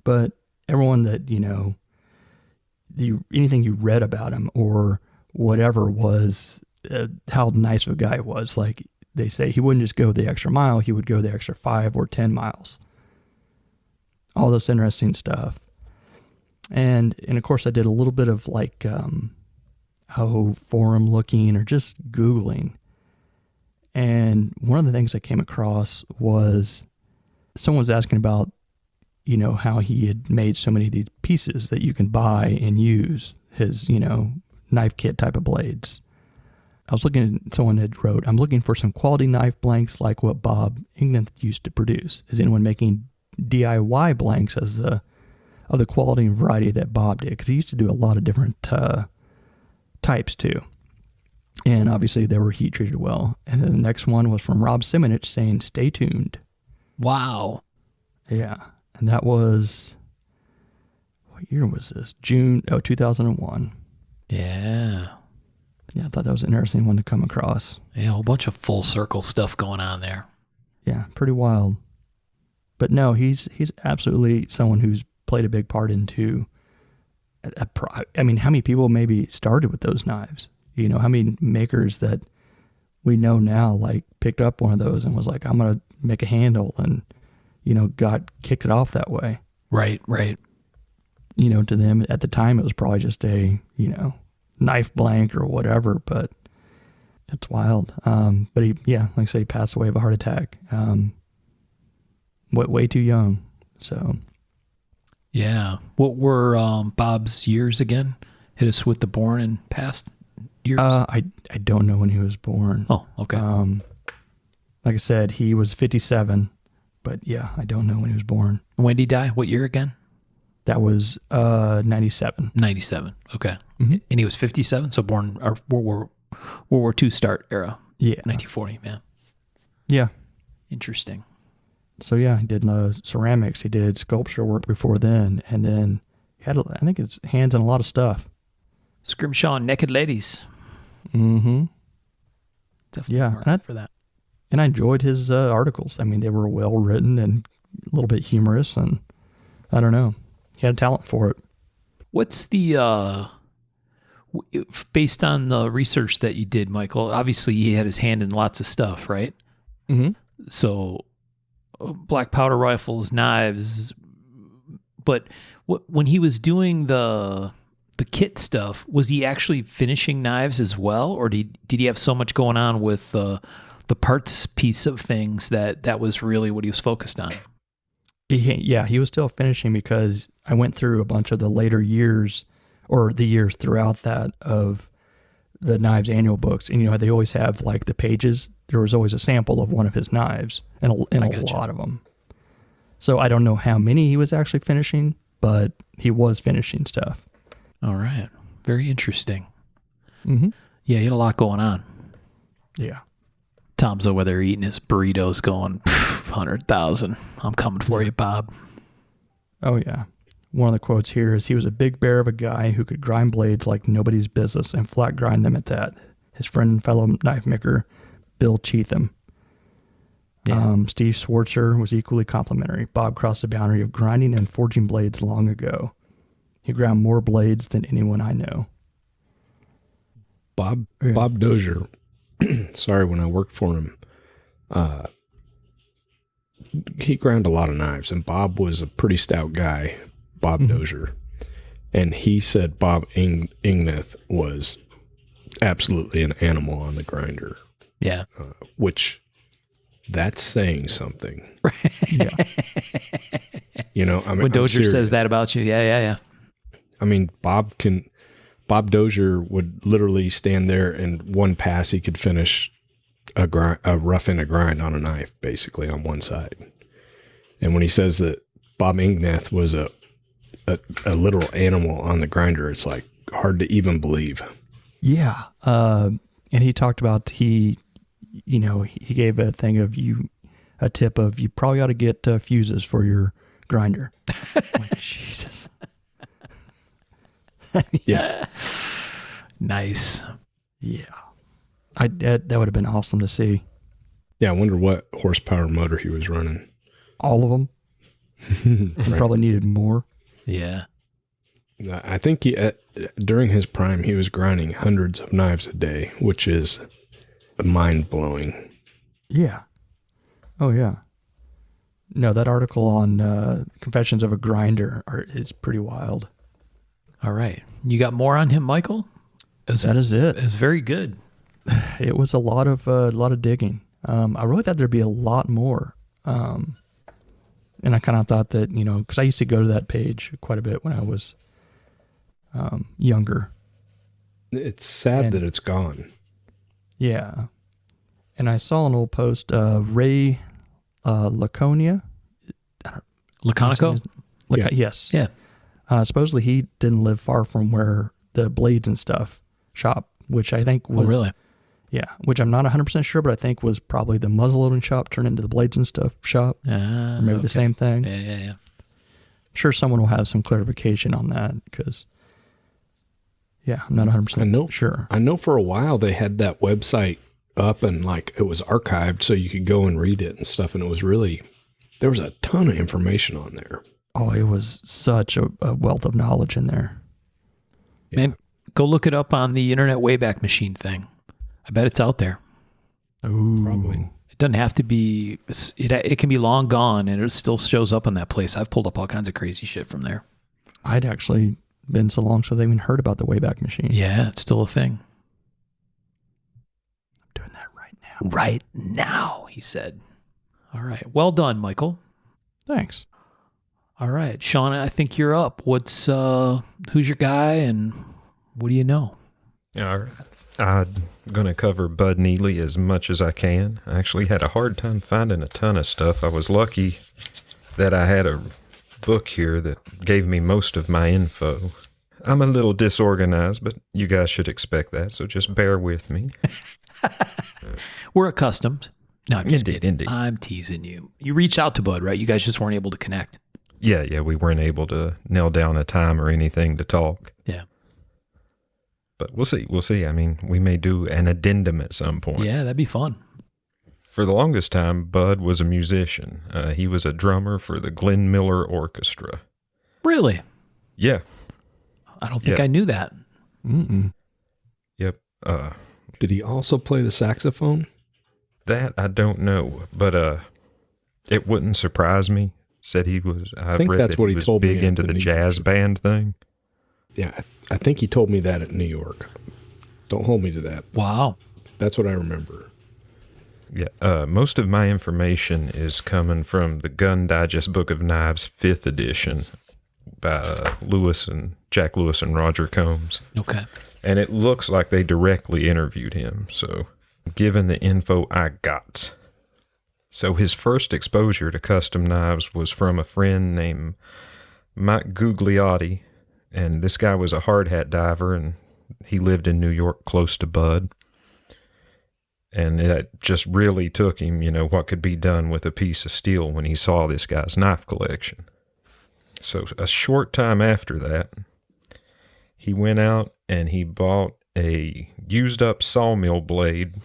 But everyone that, anything you read about him or whatever was how nice of a guy he was. Like they say, he wouldn't just go the extra mile, he would go the extra 5 or 10 miles. All this interesting stuff. And of course I did a little bit of like, forum looking or just Googling. And one of the things I came across was someone was asking about, how he had made so many of these pieces that you can buy and use, his, knife kit type of blades. I was looking at, someone had wrote, I'm looking for some quality knife blanks like what Bob Igneth used to produce. Is anyone making DIY blanks of the quality and variety that Bob did? Because he used to do a lot of different types too. And obviously they were heat treated well. And then the next one was from Rob Simonich saying, stay tuned. Wow. Yeah. And that was, what year was this? June, 2001. Yeah. Yeah, I thought that was an interesting one to come across. Yeah, a whole bunch of full circle stuff going on there. Yeah, pretty wild. But no, he's absolutely someone who's played a big part into, how many people maybe started with those knives? How many makers that we know now, like, picked up one of those and was like, I'm going to make a handle and, kicked it off that way. Right. To them at the time, it was probably just a, knife blank or whatever, but it's wild. But he, like I say, he passed away of a heart attack. Way too young. So. Yeah. What were Bob's years again? Hit us with the born and past years. I don't know when he was born. Oh, okay. Like I said, he was 57, but yeah, I don't know when he was born. When did he die? What year again? That was 97. 97. Okay. Mm-hmm. And he was 57, so born our World War II start era. Yeah. 1940, man. Yeah. Interesting. So yeah, he did ceramics. He did sculpture work before then, and then he had, I think, his hands in a lot of stuff. Scrimshaw and Naked Ladies. Mm-hmm. Definitely for that. And I enjoyed his articles. They were well written and a little bit humorous, and I don't know. He had talent for it. What's the, based on the research that you did, Michael, obviously he had his hand in lots of stuff, right? Mm-hmm. So black powder rifles, knives, but when he was doing the kit stuff, was he actually finishing knives as well? Or did he have so much going on with the parts piece of things that was really what he was focused on? He was still finishing, because I went through a bunch of the later years, or the years throughout that, of the knives annual books. And they always have like the pages. There was always a sample of one of his knives, and a lot of them. So I don't know how many he was actually finishing, but he was finishing stuff. All right. Very interesting. Mm-hmm. Yeah, he had a lot going on. Yeah. Tom's over there eating his burritos going, 100,000. I'm coming for you, Bob. Oh, yeah. One of the quotes here is, he was a big bear of a guy who could grind blades like nobody's business, and flat grind them at that. His friend and fellow knife maker, Bill Cheatham. Yeah. Steve Schwartzer was equally complimentary. Bob crossed the boundary of grinding and forging blades long ago. He ground more blades than anyone I know. Bob Dozier, sorry, when I worked for him, he ground a lot of knives, and Bob was a pretty stout guy, Bob Mm-hmm. Dozier. And he said Bob Igneth was absolutely an animal on the grinder. Yeah. Which, that's saying something. Yeah. When Dozier says that about you, yeah. Bob Dozier would literally stand there, and one pass he could finish a rough and a grind on a knife, basically on one side. And when he says that Bob Igneth was a literal animal on the grinder. It's like hard to even believe. Yeah. And he talked about he gave a thing of a tip of you probably ought to get fuses for your grinder. I'm like, Jesus. Yeah. Nice. Yeah. That would have been awesome to see. Yeah. I wonder what horsepower motor he was running. All of them. He probably needed more. Yeah. I think during his prime, he was grinding hundreds of knives a day, which is mind blowing. Yeah. Oh, yeah. No, that article on Confessions of a Grinder is pretty wild. All right. You got more on him, Michael? That is it. It's very good. It was a lot of digging. I really thought there'd be a lot more. And I kind of thought that, because I used to go to that page quite a bit when I was younger. It's sad that it's gone. Yeah. And I saw an old post, Ray Laconico? Yeah. Yes. Yeah. Supposedly he didn't live far from where the blades and stuff shop, which I think was... Oh, really? Yeah, which I'm not 100% sure, but I think was probably the muzzleloading shop turned into the blades and stuff shop. Or maybe the same thing. Yeah. I'm sure someone will have some clarification on that because, yeah, I'm not 100% sure. I know for a while they had that website up and like it was archived so you could go and read it and stuff. And it was there was a ton of information on there. Oh, it was such a wealth of knowledge in there. Yeah. Man, go look it up on the Internet Wayback Machine thing. I bet it's out there. Ooh. Probably. It doesn't have to be, it can be long gone and it still shows up on that place. I've pulled up all kinds of crazy shit from there. I'd actually been so long since I even heard about the Wayback Machine. Yeah, it's still a thing. I'm doing that right now. Right now, he said. All right. Well done, Michael. Thanks. All right. Sean, I think you're up. Who's your guy and what do you know? All right. I'm going to cover Bud Neely as much as I can. I actually had a hard time finding a ton of stuff. I was lucky that I had a book here that gave me most of my info. I'm a little disorganized, but you guys should expect that, so just bear with me. We're accustomed. No, I'm just Indeed, kidding. indeed. I'm teasing you. You reached out to Bud, right? You guys just weren't able to connect. Yeah, we weren't able to nail down a time or anything to talk. Yeah. But we'll see. I mean, we may do an addendum at some point. Yeah, that'd be fun. For the longest time, Bud was a musician. He was a drummer for the Glenn Miller Orchestra. Really? Yeah. I don't think I knew that. Mm-mm. Yep. Did he also play the saxophone? That I don't know, but it wouldn't surprise me. Said he was. I think read that's that what he was told me big at into the the New jazz York. band thing. Yeah, I think he told me that at New York. Don't hold me to that. Wow. That's what I remember. Yeah. Most of my information is coming from the Gun Digest Book of Knives 5th edition by Jack Lewis and Roger Combs. Okay. And it looks like they directly interviewed him. So, given the info I got. So, his first exposure to custom knives was from a friend named Mike Gugliotti. And this guy was a hard hat diver, and he lived in New York close to Bud. And it just really took him, what could be done with a piece of steel when he saw this guy's knife collection. So a short time after that, he went out and he bought a used up sawmill blade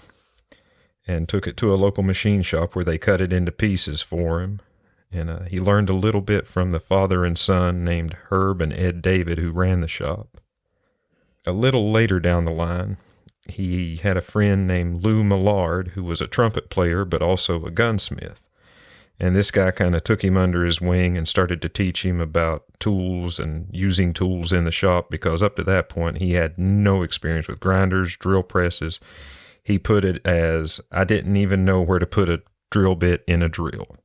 and took it to a local machine shop where they cut it into pieces for him. And he learned a little bit from the father and son named Herb and Ed David who ran the shop. A little later down the line, he had a friend named Lou Millard who was a trumpet player but also a gunsmith. And this guy kind of took him under his wing and started to teach him about tools and using tools in the shop because up to that point he had no experience with grinders, drill presses. He put it as, I didn't even know where to put a drill bit in a drill.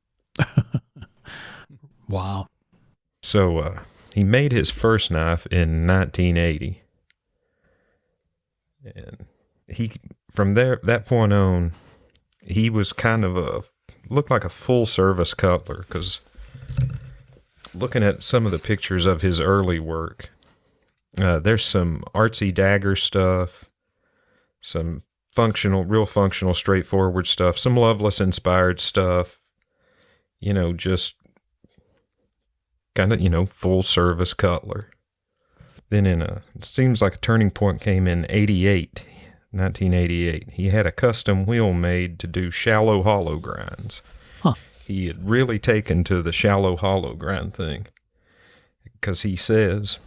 Wow. So he made his first knife in 1980. And from that point on, he was kind of looked like a full service cutler because looking at some of the pictures of his early work, there's some artsy dagger stuff, some real functional, straightforward stuff, some Loveless inspired stuff, just kind of, full service cutler. Then it seems like a turning point came in 1988. He had a custom wheel made to do shallow hollow grinds. Huh. He had really taken to the shallow hollow grind thing, because he says,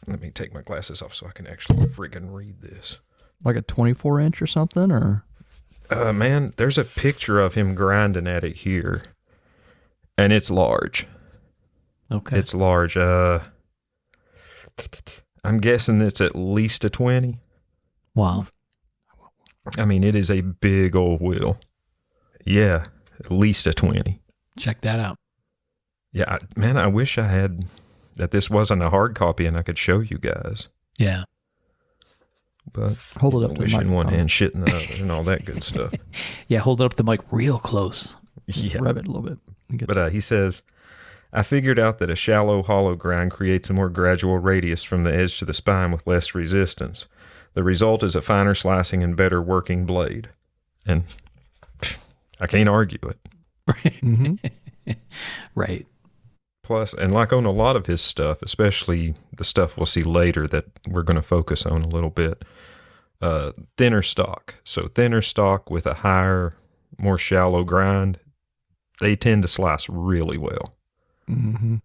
let me take my glasses off so I can actually friggin' read this. Like a 24-inch or something, or? Man, there's a picture of him grinding at it here, and it's large. Okay. It's large. I'm guessing it's at least a 20. Wow. I mean, it is a big old wheel. Yeah, at least a 20. Check that out. Yeah, man, I wish I had that. This wasn't a hard copy and I could show you guys. Yeah. But Hold it up to the wish in one microphone. hand, shit in the other, and all that good stuff. Yeah, hold it up to the mic real close. Yeah. Rub it a little bit. But he says, I figured out that a shallow hollow grind creates a more gradual radius from the edge to the spine with less resistance. The result is a finer slicing and better working blade. And I can't argue it. Mm-hmm. Right. Plus, and like on a lot of his stuff, especially the stuff we'll see later that we're going to focus on a little bit, thinner stock. So thinner stock with a higher, more shallow grind, they tend to slice really well. Mm-hmm.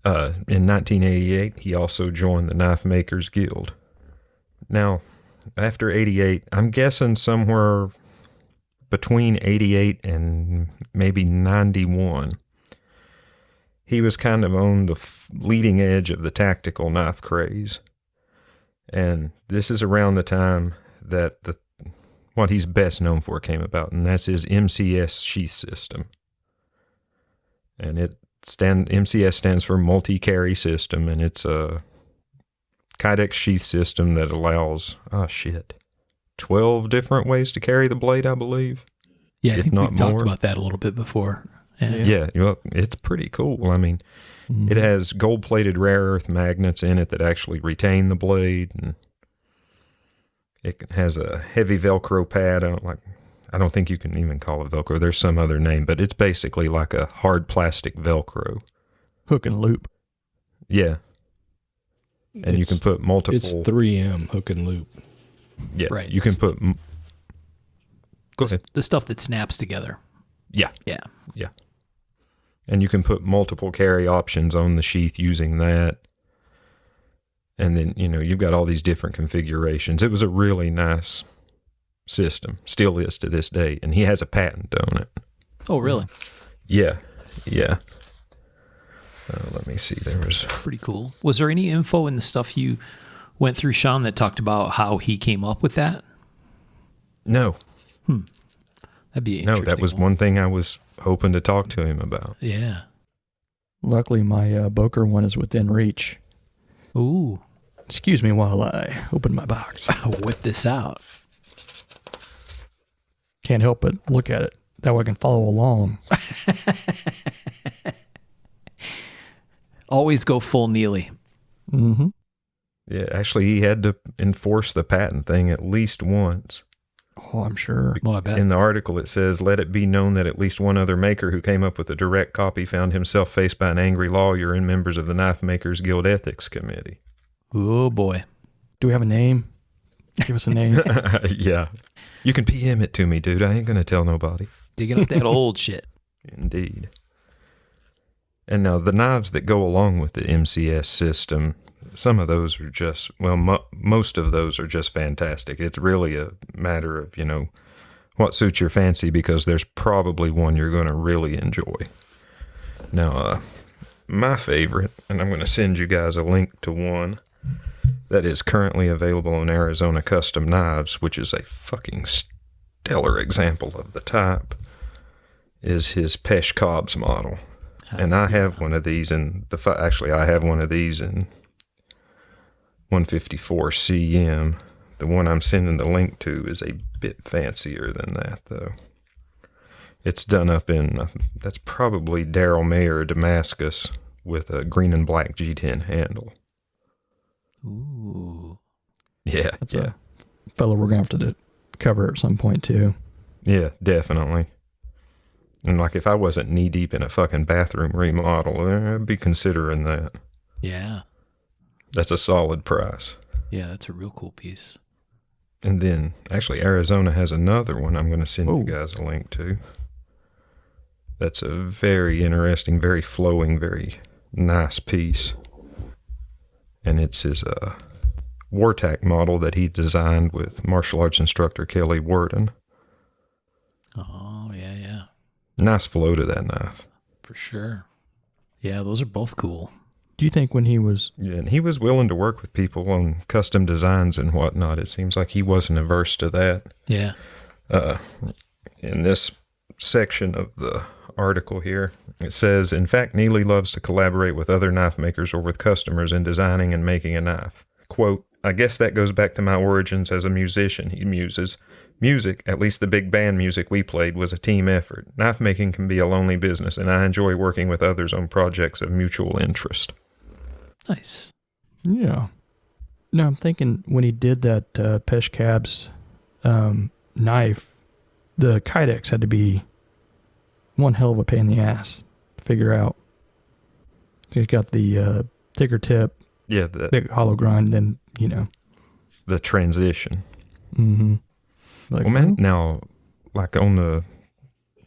In 1988, he also joined the Knife Makers Guild. Now, after 88, I'm guessing somewhere between 88 and maybe 91, he was kind of on the leading edge of the tactical knife craze. And this is around the time that what he's best known for came about, and that's his MCS sheath system. And MCS stands for multi-carry system, and it's a Kydex sheath system that allows 12 different ways to carry the blade, I believe. Yeah, I If think not we've talked more. about that a little bit before. Yeah, well, it's pretty cool. I mean, Mm-hmm. it has gold-plated rare earth magnets in it that actually retain the blade, and it has a heavy Velcro pad. I don't think you can even call it Velcro. There's some other name, but it's basically like a hard plastic Velcro. Hook and loop. Yeah. And you can put multiple. It's 3M hook and loop. Yeah, Right. You can put. Go ahead. The stuff that snaps together. Yeah. Yeah. Yeah. And you can put multiple carry options on the sheath using that. And then, you've got all these different configurations. It was a really nice system. Still is to this day. And he has a patent on it. Oh, really? Yeah. Yeah. Let me see. There was. Pretty cool. Was there any info in the stuff you went through, Sean, that talked about how he came up with that? No. That'd be No, interesting. that was one thing I was hoping to talk to him about. Yeah. Luckily, my Boker one is within reach. Ooh. Excuse me while I open my box. Whip this out. Can't help but look at it. That way I can follow along. Always go full Neely. Mm-hmm. Yeah, actually, he had to enforce the patent thing at least once. Oh, I'm sure. Well, I bet. In the article, it says, let it be known that at least one other maker who came up with a direct copy found himself faced by an angry lawyer and members of the Knife Makers Guild Ethics Committee. Oh, boy. Do we have a name? Give us a name. Yeah. You can PM it to me, dude. I ain't going to tell nobody. Digging up that old shit. Indeed. And now the knives that go along with the MCS system, some of those are just, most of those are just fantastic. It's really a matter of, what suits your fancy, because there's probably one you're going to really enjoy. Now, my favorite, and I'm going to send you guys a link to one that is currently available on Arizona Custom Knives, which is a fucking stellar example of the type, is his Pesh Cobbs model. And I have one of these I have one of these in 154 CM. The one I'm sending the link to is a bit fancier than that, though. It's done up in, that's probably Daryl Mayer, Damascus, with a green and black G10 handle. Ooh. Yeah, That's yeah. a fellow we're going to have to cover at some point, too. Yeah, definitely. And like if I wasn't knee deep in a fucking bathroom remodel, I'd be considering that. Yeah. That's a solid price. Yeah, that's a real cool piece. And then, actually, Arizona has another one I'm going to send Ooh. you guys a link to. That's a very interesting, very flowing, very nice piece. And it's his Wartac model that he designed with martial arts instructor Kelly Worden. Oh, yeah. Nice flow to that knife. For sure. Yeah, those are both cool. Do you think when he was... Yeah, and he was willing to work with people on custom designs and whatnot. It seems like he wasn't averse to that. Yeah. In this section of the article here, it says, in fact, Neely loves to collaborate with other knife makers or with customers in designing and making a knife. Quote, I guess that goes back to my origins as a musician, he muses. Music, at least the big band music we played, was a team effort. Knife making can be a lonely business, and I enjoy working with others on projects of mutual interest. Nice. Yeah. No, I'm thinking when he did that Pesh Cabs knife, the Kydex had to be one hell of a pain in the ass to figure out. He's got the thicker tip, Yeah, big hollow grind, then, the transition. Mm-hmm. Like, Well, man, now, like on the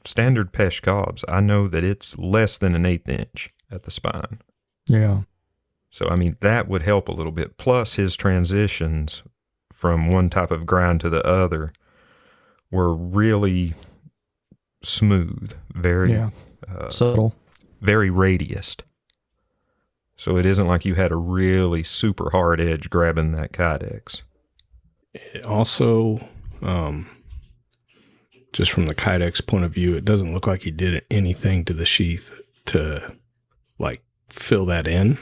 standard Pesh Cobbs, I know that it's less than an 1/8 inch at the spine. Yeah. So, I mean, that would help a little bit. Plus, his transitions from one type of grind to the other were really smooth, very, Subtle. very radiused. So it isn't like you had a really super hard edge grabbing that Kydex. It also, just from the Kydex point of view, it doesn't look like he did anything to the sheath to like fill that in.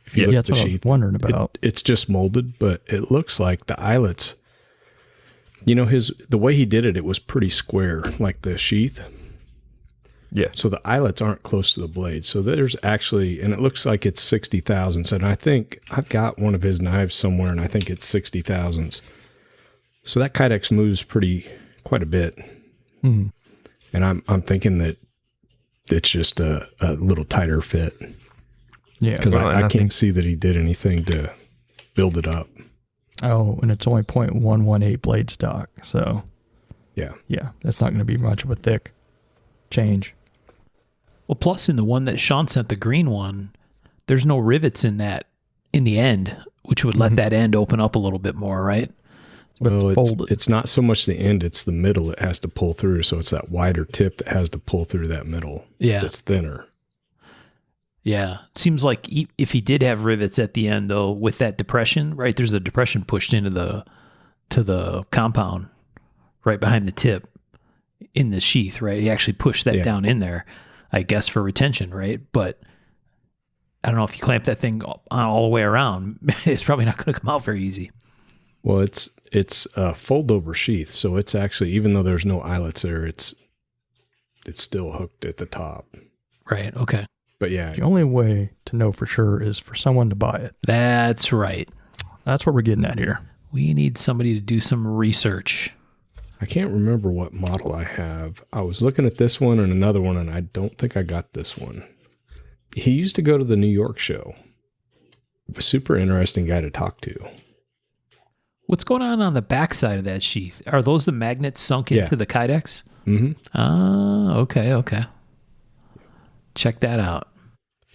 If you look at that's the what I was sheath, wondering about. it's just molded, but it looks like the eyelets, the way he did it, it was pretty square, like the sheath. Yeah. So the eyelets aren't close to the blade. So there's actually, and it looks like it's 60 thousandths. And I think I've got one of his knives somewhere, and I think it's 60 thousandths. So that Kydex moves quite a bit. Mm. And I'm thinking that it's just a little tighter fit. Yeah. Because Well, I can't see that he did anything to build it up. Oh, and it's only 0.118 blade stock. So, Yeah. that's not going to be much of a thick change. Well, plus in the one that Sean sent, the green one, there's no rivets in that in the end, which would let that end open up a little bit more, right? But Well, folded. it's not so much the end, it's the middle it has to pull through. So it's that wider tip that has to pull through that middle. Yeah. That's thinner. Yeah. Seems like if he did have rivets at the end, though, with that depression, right? There's a depression pushed into the compound right behind the tip in the sheath, right? He actually pushed that down in there, I guess, for retention, right? But I don't know if you clamp that thing all the way around, it's probably not going to come out very easy. Well, it's a fold over sheath. So it's actually, even though there's no eyelets there, it's still hooked at the top. Right. Okay. But yeah, The only way to know for sure is for someone to buy it. That's right. That's what we're getting at here. We need somebody to do some research. I can't remember what model I have. I was looking at this one and another one, and I don't think I got this one. He used to go to the New York show. A super interesting guy to talk to. What's going on the backside of that sheath? Are those the magnets sunk into the Kydex? Mm-hmm. Ah, okay. Check that out.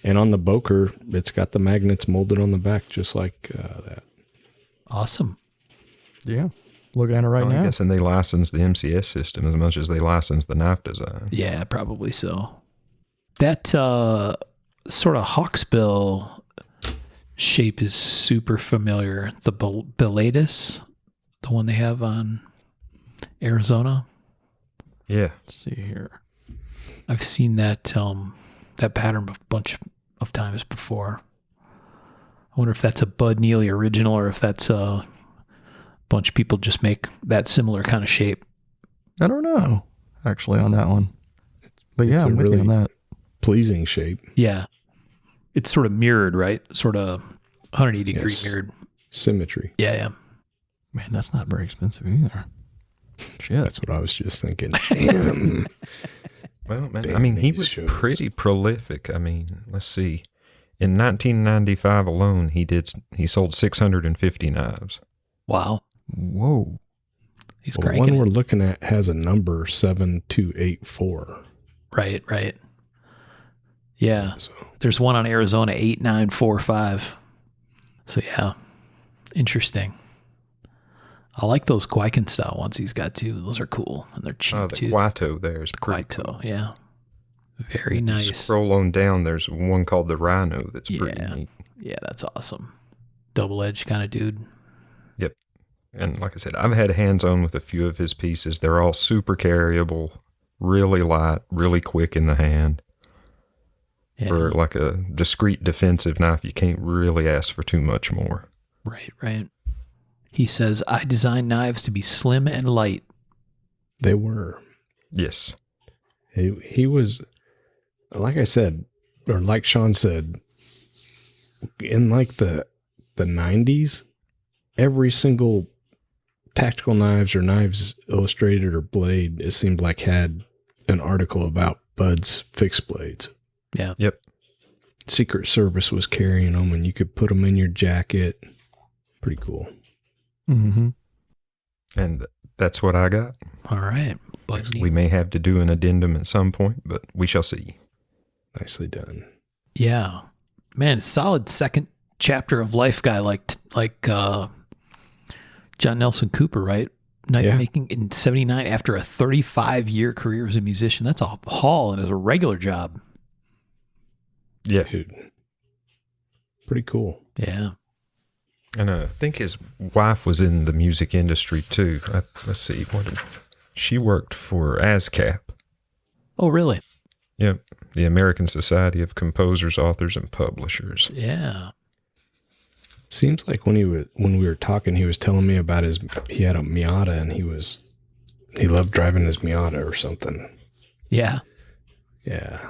And on the Boker, it's got the magnets molded on the back, just like that. Awesome. Yeah. Looking at it right now. I guess, and they license the MCS system as much as they license the knife design. Yeah, probably so. That sort of hawksbill shape is super familiar. The Bellatus, the one they have on Arizona. Yeah. Let's see here. I've seen that that pattern a bunch of times before. I wonder if that's a Bud Neely original or if that's a bunch of people just make that similar kind of shape. I don't know, actually, on that one. But yeah, It's a I'm with you really on that. pleasing shape. Yeah. It's sort of mirrored, right? Sort of 180 degree Yes. mirrored. Symmetry. Yeah. Man, that's not very expensive either. Shit. That's what I was just thinking. Damn. Well, man, Damn, I mean, he these was shows. pretty prolific. I mean, let's see. In 1995 alone, he sold 650 knives. Wow. Whoa. He's Well, the cranking one we're it. looking at has a number 7284. Right. Yeah. So There's one on Arizona, 8945. So, yeah. Interesting. I like those Kwaiken style ones he's got too. Those are cool. And they're cheap Oh, the too. Quito there is pretty cool. Quito, yeah. Very You nice. scroll on down, there's one called the Rhino that's pretty Yeah. neat. Yeah, that's awesome. Double edged kind of dude. Yep. And like I said, I've had hands-on with a few of his pieces. They're all super carryable, really light, really quick in the hand. Yeah. For like a discreet defensive knife, you can't really ask for too much more. Right. He says, I design knives to be slim and light. they were. Yes. He was, like I said, or like Sean said, in like the 90s, every single Tactical Knives or Knives Illustrated or Blade, it seemed like had an article about Bud's fixed blades. Yeah. Yep. Secret Service was carrying them and you could put them in your jacket. Pretty cool. Mm-hmm. And that's what I got. All right. Bud We may have to do an addendum at some point, but we shall see. Nicely done. Yeah. Man, solid second chapter of life guy like John Nelson Cooper, right? Knife Yeah. making in 79 after a 35-year career as a musician. That's a haul and as a regular job. Yeah. Dude. Pretty cool. Yeah. And I think his wife was in the music industry too. Let's see. She worked for ASCAP. Oh, really? Yep. The American Society of Composers, Authors, and Publishers. Yeah. Seems like when we were talking, he was telling me about he had a Miata and he loved driving his Miata or something. Yeah. Yeah.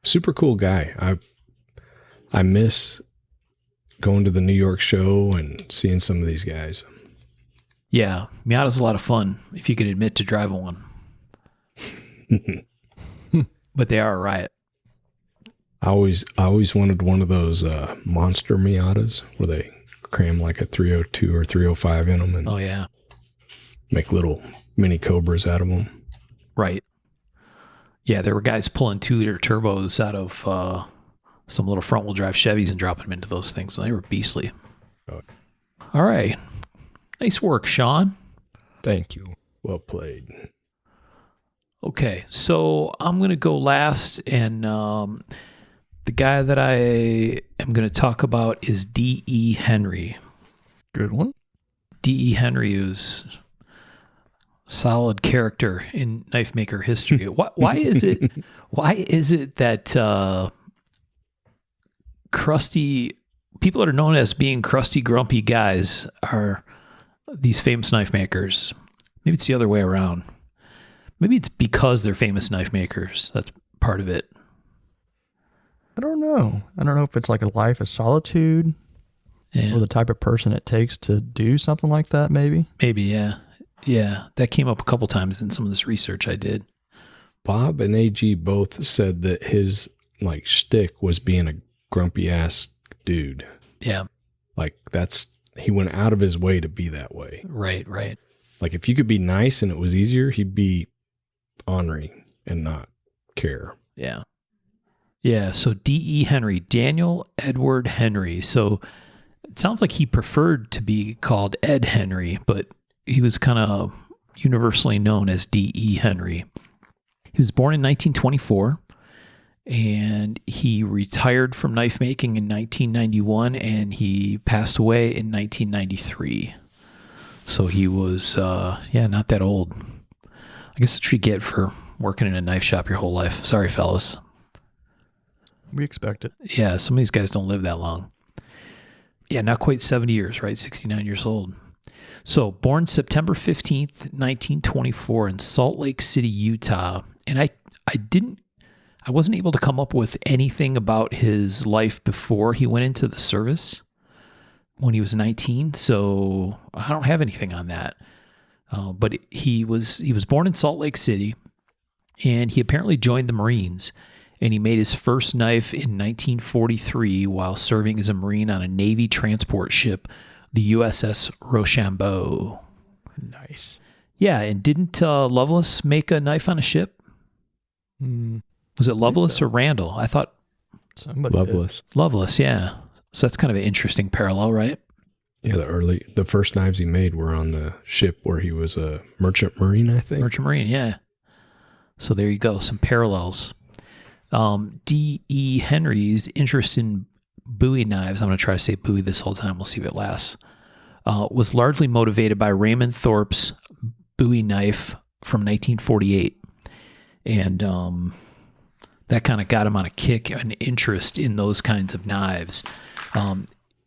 Super cool guy. I miss going to the New York show and seeing some of these guys. Yeah. Miata's a lot of fun if you can admit to driving one. But they are a riot. I always wanted one of those monster Miatas where they cram like a 302 or 305 in them and Oh, yeah. make little mini Cobras out of them. Right. Yeah, there were guys pulling 2-liter turbos out of some little front-wheel drive Chevys and dropping them into those things. So they were beastly. Oh. All right. Nice work, Sean. Thank you. Well played. Okay, so I'm going to go last, and the guy that I am going to talk about is D.E. Henry. Good one. D.E. Henry is a solid character in knife maker history. Why is it that crusty people that are known as being crusty, grumpy guys are these famous knife makers? Maybe it's the other way around. Maybe it's because they're famous knife makers. That's part of it. I don't know. I don't know if it's like a life of solitude Yeah. or the type of person it takes to do something like that, maybe. Maybe, yeah. Yeah, that came up a couple times in some of this research I did. Bob and AG both said that his like shtick was being a grumpy ass dude. Yeah, Like he went out of his way to be that way. right. Like if you could be nice and it was easier, he'd be ornery and not care. Yeah. Yeah, so D.E. Henry, Daniel Edward Henry. So it sounds like he preferred to be called Ed Henry, but he was kind of universally known as D.E. Henry. He was born in 1924, and he retired from knife making in 1991, and he passed away in 1993. So he was, not that old. I guess that's what you get for working in a knife shop your whole life. Sorry, fellas. We expect it. Yeah, some of these guys don't live that long. Yeah, not quite 70 years, right? 69 years old. So born September 15th, 1924 in Salt Lake City, Utah. And I I wasn't able to come up with anything about his life before he went into the service when he was 19, so I don't have anything on that. But he was born in Salt Lake City, and he apparently joined the Marines, and he made his first knife in 1943 while serving as a Marine on a Navy transport ship, the USS Rochambeau. Nice. Yeah, and didn't Lovelace make a knife on a ship? Was it Lovelace or Randall? I thought Somebody Loveless. Lovelace, yeah. So that's kind of an interesting parallel, right? Yeah, the first knives he made were on the ship where he was a merchant marine, I think. Merchant Marine, yeah. So there you go, some parallels. D.E. Henry's interest in Bowie knives, I'm going to try to say Bowie this whole time, we'll see if it lasts, was largely motivated by Raymond Thorpe's Bowie knife from 1948. And that kind of got him on a kick, an interest in those kinds of knives.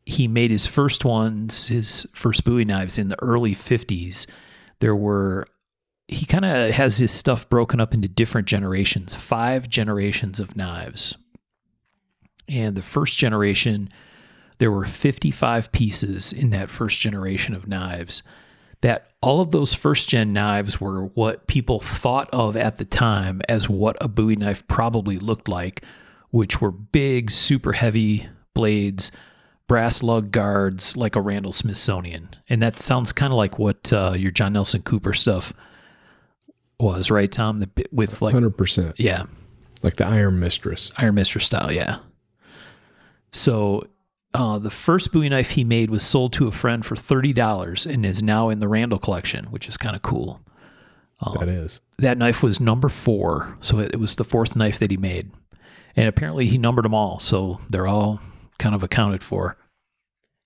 He made his first Bowie knives in the early 50s. He kind of has his stuff broken up into different generations, 5 generations of knives. And the first generation, there were 55 pieces in that first generation of knives. That all of those first gen knives were what people thought of at the time as what a Bowie knife probably looked like, which were big, super heavy blades, brass lug guards, like a Randall Smithsonian. And that sounds kind of like what your John Nelson Cooper stuff was, right, Tom? With like 100%. Yeah. Like the Iron Mistress. Iron Mistress style, yeah. So the first Bowie knife he made was sold to a friend for $30 and is now in the Randall collection, which is kind of cool. That is. That knife was number 4, so it was the 4th knife that he made. And apparently he numbered them all, so they're all kind of accounted for.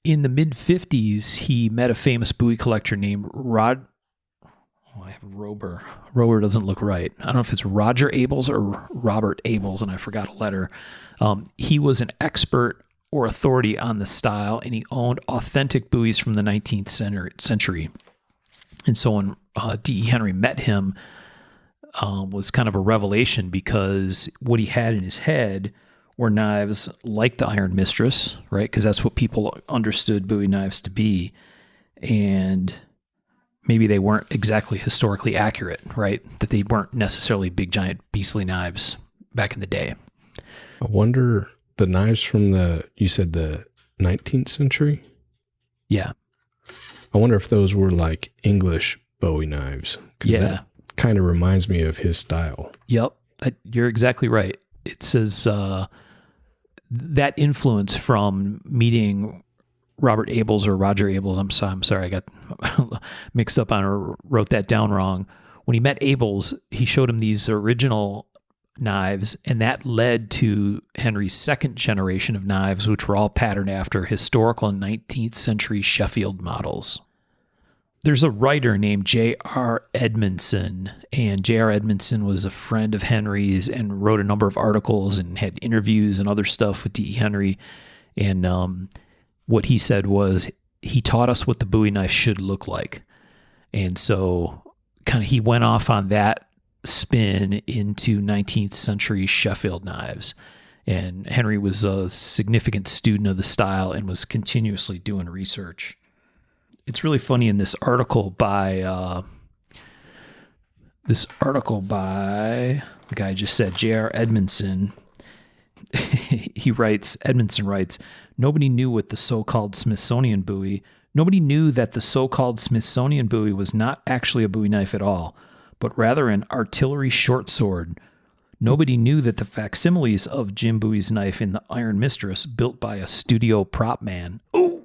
In the mid-50s, he met a famous Bowie collector named I have Rober. Rober doesn't look right. I don't know if it's Roger Abels or Robert Abels, and I forgot a letter. He was an expert or authority on the style, and he owned authentic Bowies from the 19th century. And so when D.E. Henry met him, was kind of a revelation, because what he had in his head were knives like the Iron Mistress, right? Because that's what people understood Bowie knives to be. And maybe they weren't exactly historically accurate, right? That they weren't necessarily big, giant, beastly knives back in the day. I wonder, the knives from you said the 19th century? Yeah. I wonder if those were like English Bowie knives. Yeah. That kind of reminds me of his style. Yep. You're exactly right. It says that influence from meeting Robert Abels or Roger Abels. I'm sorry, I got mixed up on or wrote that down wrong. When he met Abels, he showed him these original knives, and that led to Henry's second generation of knives, which were all patterned after historical 19th century Sheffield models. There's a writer named J.R. Edmondson, and J.R. Edmondson was a friend of Henry's and wrote a number of articles and had interviews and other stuff with D.E. Henry. And what he said was, he taught us what the Bowie knife should look like. And so kind of he went off on that spin into 19th century Sheffield knives. And Henry was a significant student of the style and was continuously doing research. It's really funny in this article by the guy I just said, J.R. Edmondson. Edmondson writes, nobody knew that the so-called Smithsonian Bowie was not actually a Bowie knife at all, but rather an artillery short sword. Nobody knew that the facsimiles of Jim Bowie's knife in the Iron Mistress, built by a studio prop man. Ooh!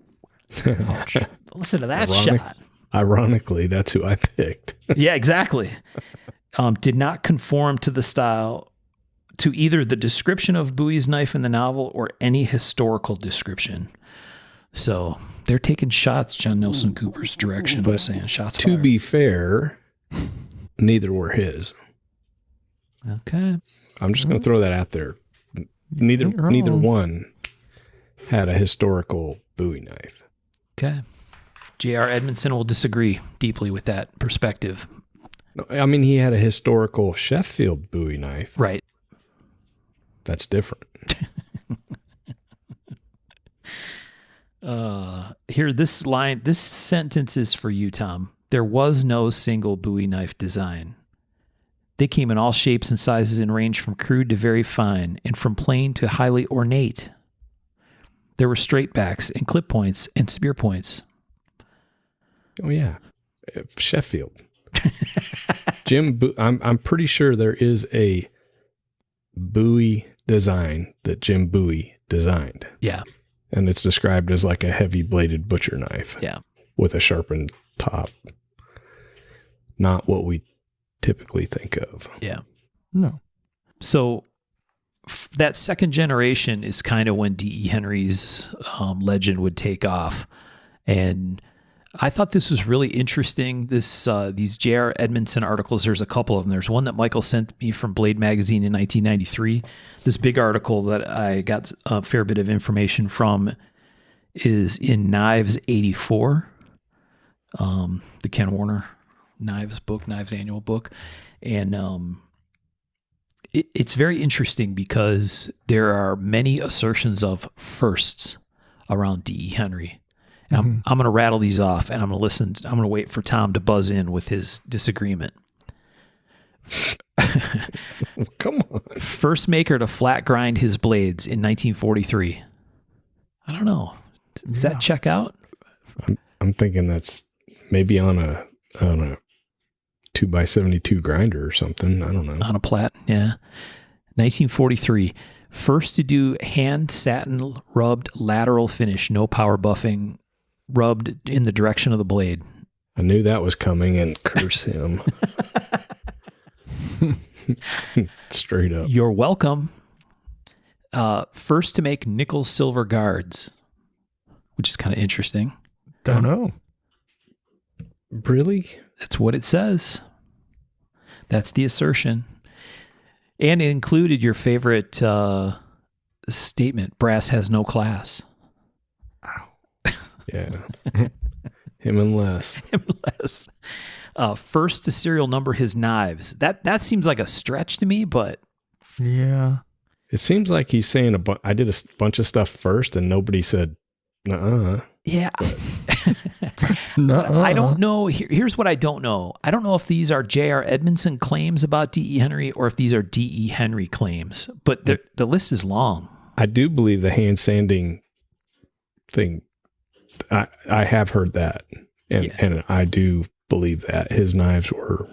Listen to that shot. Ironically, that's who I picked. Yeah, exactly. Did not conform to the style, to either the description of Bowie's knife in the novel or any historical description. So they're taking shots John Nelson Cooper's direction. But I'm saying shots to fired. be fair, neither were his. Okay. I'm just going to throw that out there. Neither one had a historical Bowie knife. Okay. J.R. Edmondson will disagree deeply with that perspective. No, I mean, he had a historical Sheffield Bowie knife. Right. That's different. Here, this sentence is for you, Tom. There was no single Bowie knife design. They came in all shapes and sizes and ranged from crude to very fine, and from plain to highly ornate. There were straight backs and clip points and spear points. Oh yeah, Sheffield. I'm pretty sure there is a Bowie design that Jim Bowie designed. Yeah. And it's described as like a heavy bladed butcher knife. Yeah. With a sharpened top. Not what we typically think of. Yeah. No. So that second generation is kind of when D.E. Henry's legend would take off. And I thought this was really interesting. These J.R. Edmondson articles, there's a couple of them. There's one that Michael sent me from Blade Magazine in 1993. This big article that I got a fair bit of information from is in Knives 84, the Ken Warner Knives annual book. And it's very interesting because there are many assertions of firsts around D.E. Henry. I'm going to rattle these off, and I'm going to listen. I'm going to wait for Tom to buzz in with his disagreement. Come on. First maker to flat grind his blades in 1943. I don't know. Does that check out? I'm thinking that's maybe on a 2x72 grinder or something. I don't know. On a plat, yeah. 1943. First to do hand satin rubbed lateral finish, no power buffing, rubbed in the direction of the blade. I knew that was coming, and curse him. Straight up. You're welcome. First to make nickel silver guards, which is kind of interesting. Don't know. Really? That's what it says. That's the assertion. And it included your favorite statement, brass has no class. Yeah. Him and Les. First to serial number his knives. That seems like a stretch to me, but... Yeah. It seems like he's saying I did a bunch of stuff first and nobody said, nuh-uh. Yeah. Nuh-uh. I don't know. Here's what I don't know. I don't know if these are J.R. Edmondson claims about D.E. Henry or if these are D.E. Henry claims, but the list is long. I do believe the hand sanding thing. I have heard that, and I do believe that his knives were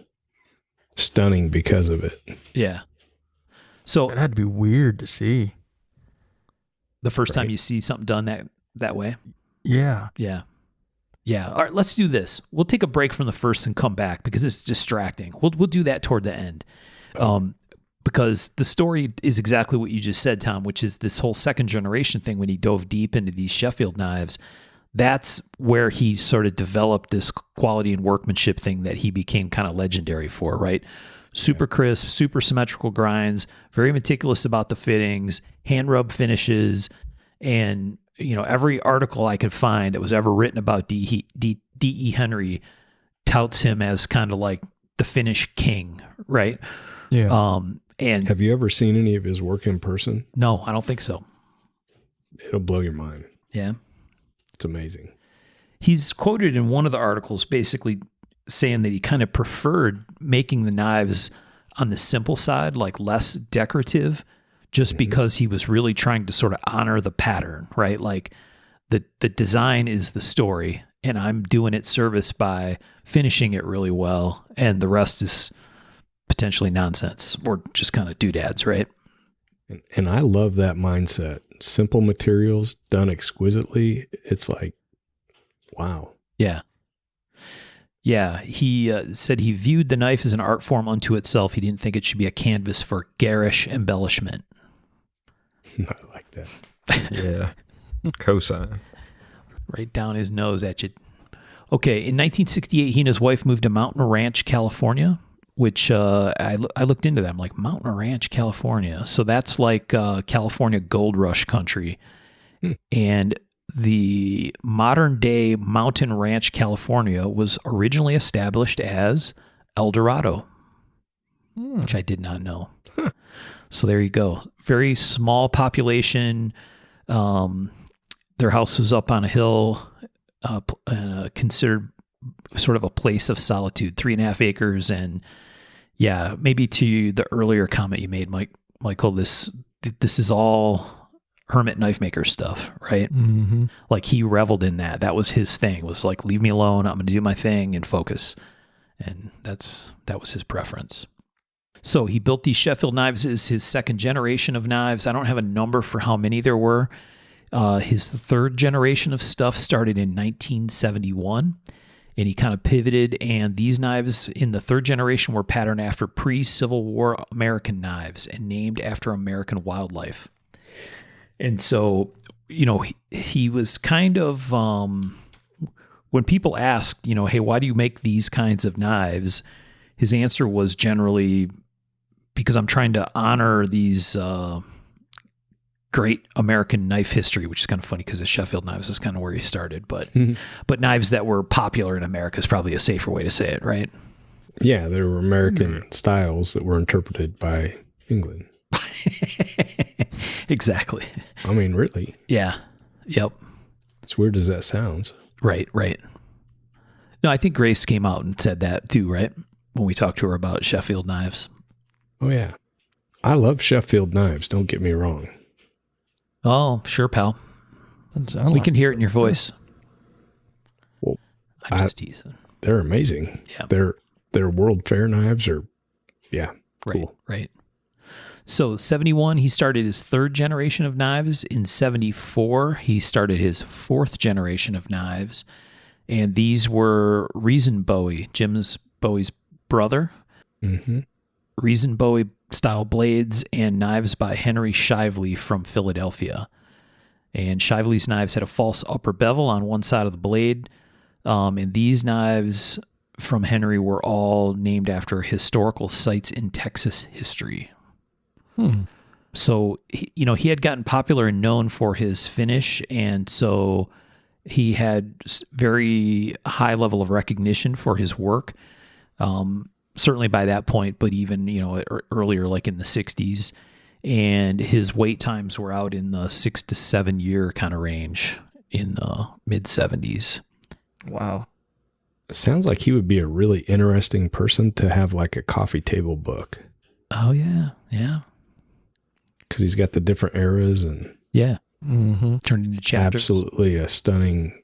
stunning because of it. Yeah. So it had to be weird to see. The first time you see something done that way. Yeah. Yeah. Yeah. All right, let's do this. We'll take a break from the first and come back because it's distracting. We'll do that toward the end. Because the story is exactly what you just said, Tom, which is this whole second generation thing when he dove deep into these Sheffield knives. That's where he sort of developed this quality and workmanship thing that he became kind of legendary for, right? Super crisp, super symmetrical grinds, very meticulous about the fittings, hand rub finishes, and every article I could find that was ever written about D.E. Henry touts him as kind of like the finish king, right? Yeah. And have you ever seen any of his work in person? No, I don't think so. It'll blow your mind. Yeah. It's amazing. He's quoted in one of the articles basically saying that he kind of preferred making the knives on the simple side, like less decorative, just because he was really trying to sort of honor the pattern, right? Like the design is the story, and I'm doing it service by finishing it really well, and the rest is potentially nonsense or just kind of doodads, right? And I love that mindset. Simple materials done exquisitely. It's like, wow. Yeah. Yeah. He said he viewed the knife as an art form unto itself. He didn't think it should be a canvas for garish embellishment. I like that. Yeah. Cosign. Right down his nose at you. Okay. In 1968, he and his wife moved to Mountain Ranch, California, which I looked into that. I'm like, Mountain Ranch, California. So that's like California gold rush country. And the modern day Mountain Ranch, California was originally established as El Dorado, which I did not know. So there you go. Very small population. Their house was up on a hill, considered sort of a place of solitude, 3.5 acres. And yeah, maybe to the earlier comment you made, Michael, this is all hermit knife maker stuff, right? Mm-hmm. Like he reveled in that. That was his thing, was like, leave me alone. I'm going to do my thing and focus. And that was his preference. So he built these Sheffield knives as his second generation of knives. I don't have a number for how many there were. His third generation of stuff started in 1971, and he kind of pivoted. And these knives in the third generation were patterned after pre-Civil War American knives and named after American wildlife. And so, he was kind of, when people asked, hey, why do you make these kinds of knives? His answer was generally, because I'm trying to honor these great American knife history, which is kind of funny because the Sheffield knives is kind of where he started, but knives that were popular in America is probably a safer way to say it, right? Yeah, there were American styles that were interpreted by England. Exactly. I mean, really. Yeah. Yep. As weird as that sounds. Right. No, I think Grace came out and said that too, right? When we talked to her about Sheffield knives. Oh, yeah. I love Sheffield knives, don't get me wrong. Oh, sure, pal. We can hear it in your voice. Well, I'm just teasing. They're amazing. Yeah. Their World Fair knives are, cool. Right. So 71, he started his third generation of knives. In 74, he started his fourth generation of knives. And these were Reason Bowie, Bowie's brother. Mm-hmm. Reason Bowie style blades and knives by Henry Shively from Philadelphia. And Shively's knives had a false upper bevel on one side of the blade. And these knives from Henry were all named after historical sites in Texas history. So, he had gotten popular and known for his finish. And so he had very high level of recognition for his work. Certainly by that point, but even, earlier, like in the 60s. And his wait times were out in the 6 to 7 year kind of range in the mid 70s. Wow. It sounds like he would be a really interesting person to have like a coffee table book. Oh, yeah. Yeah. Because he's got the different eras and yeah, turned into chapters. Absolutely a stunning,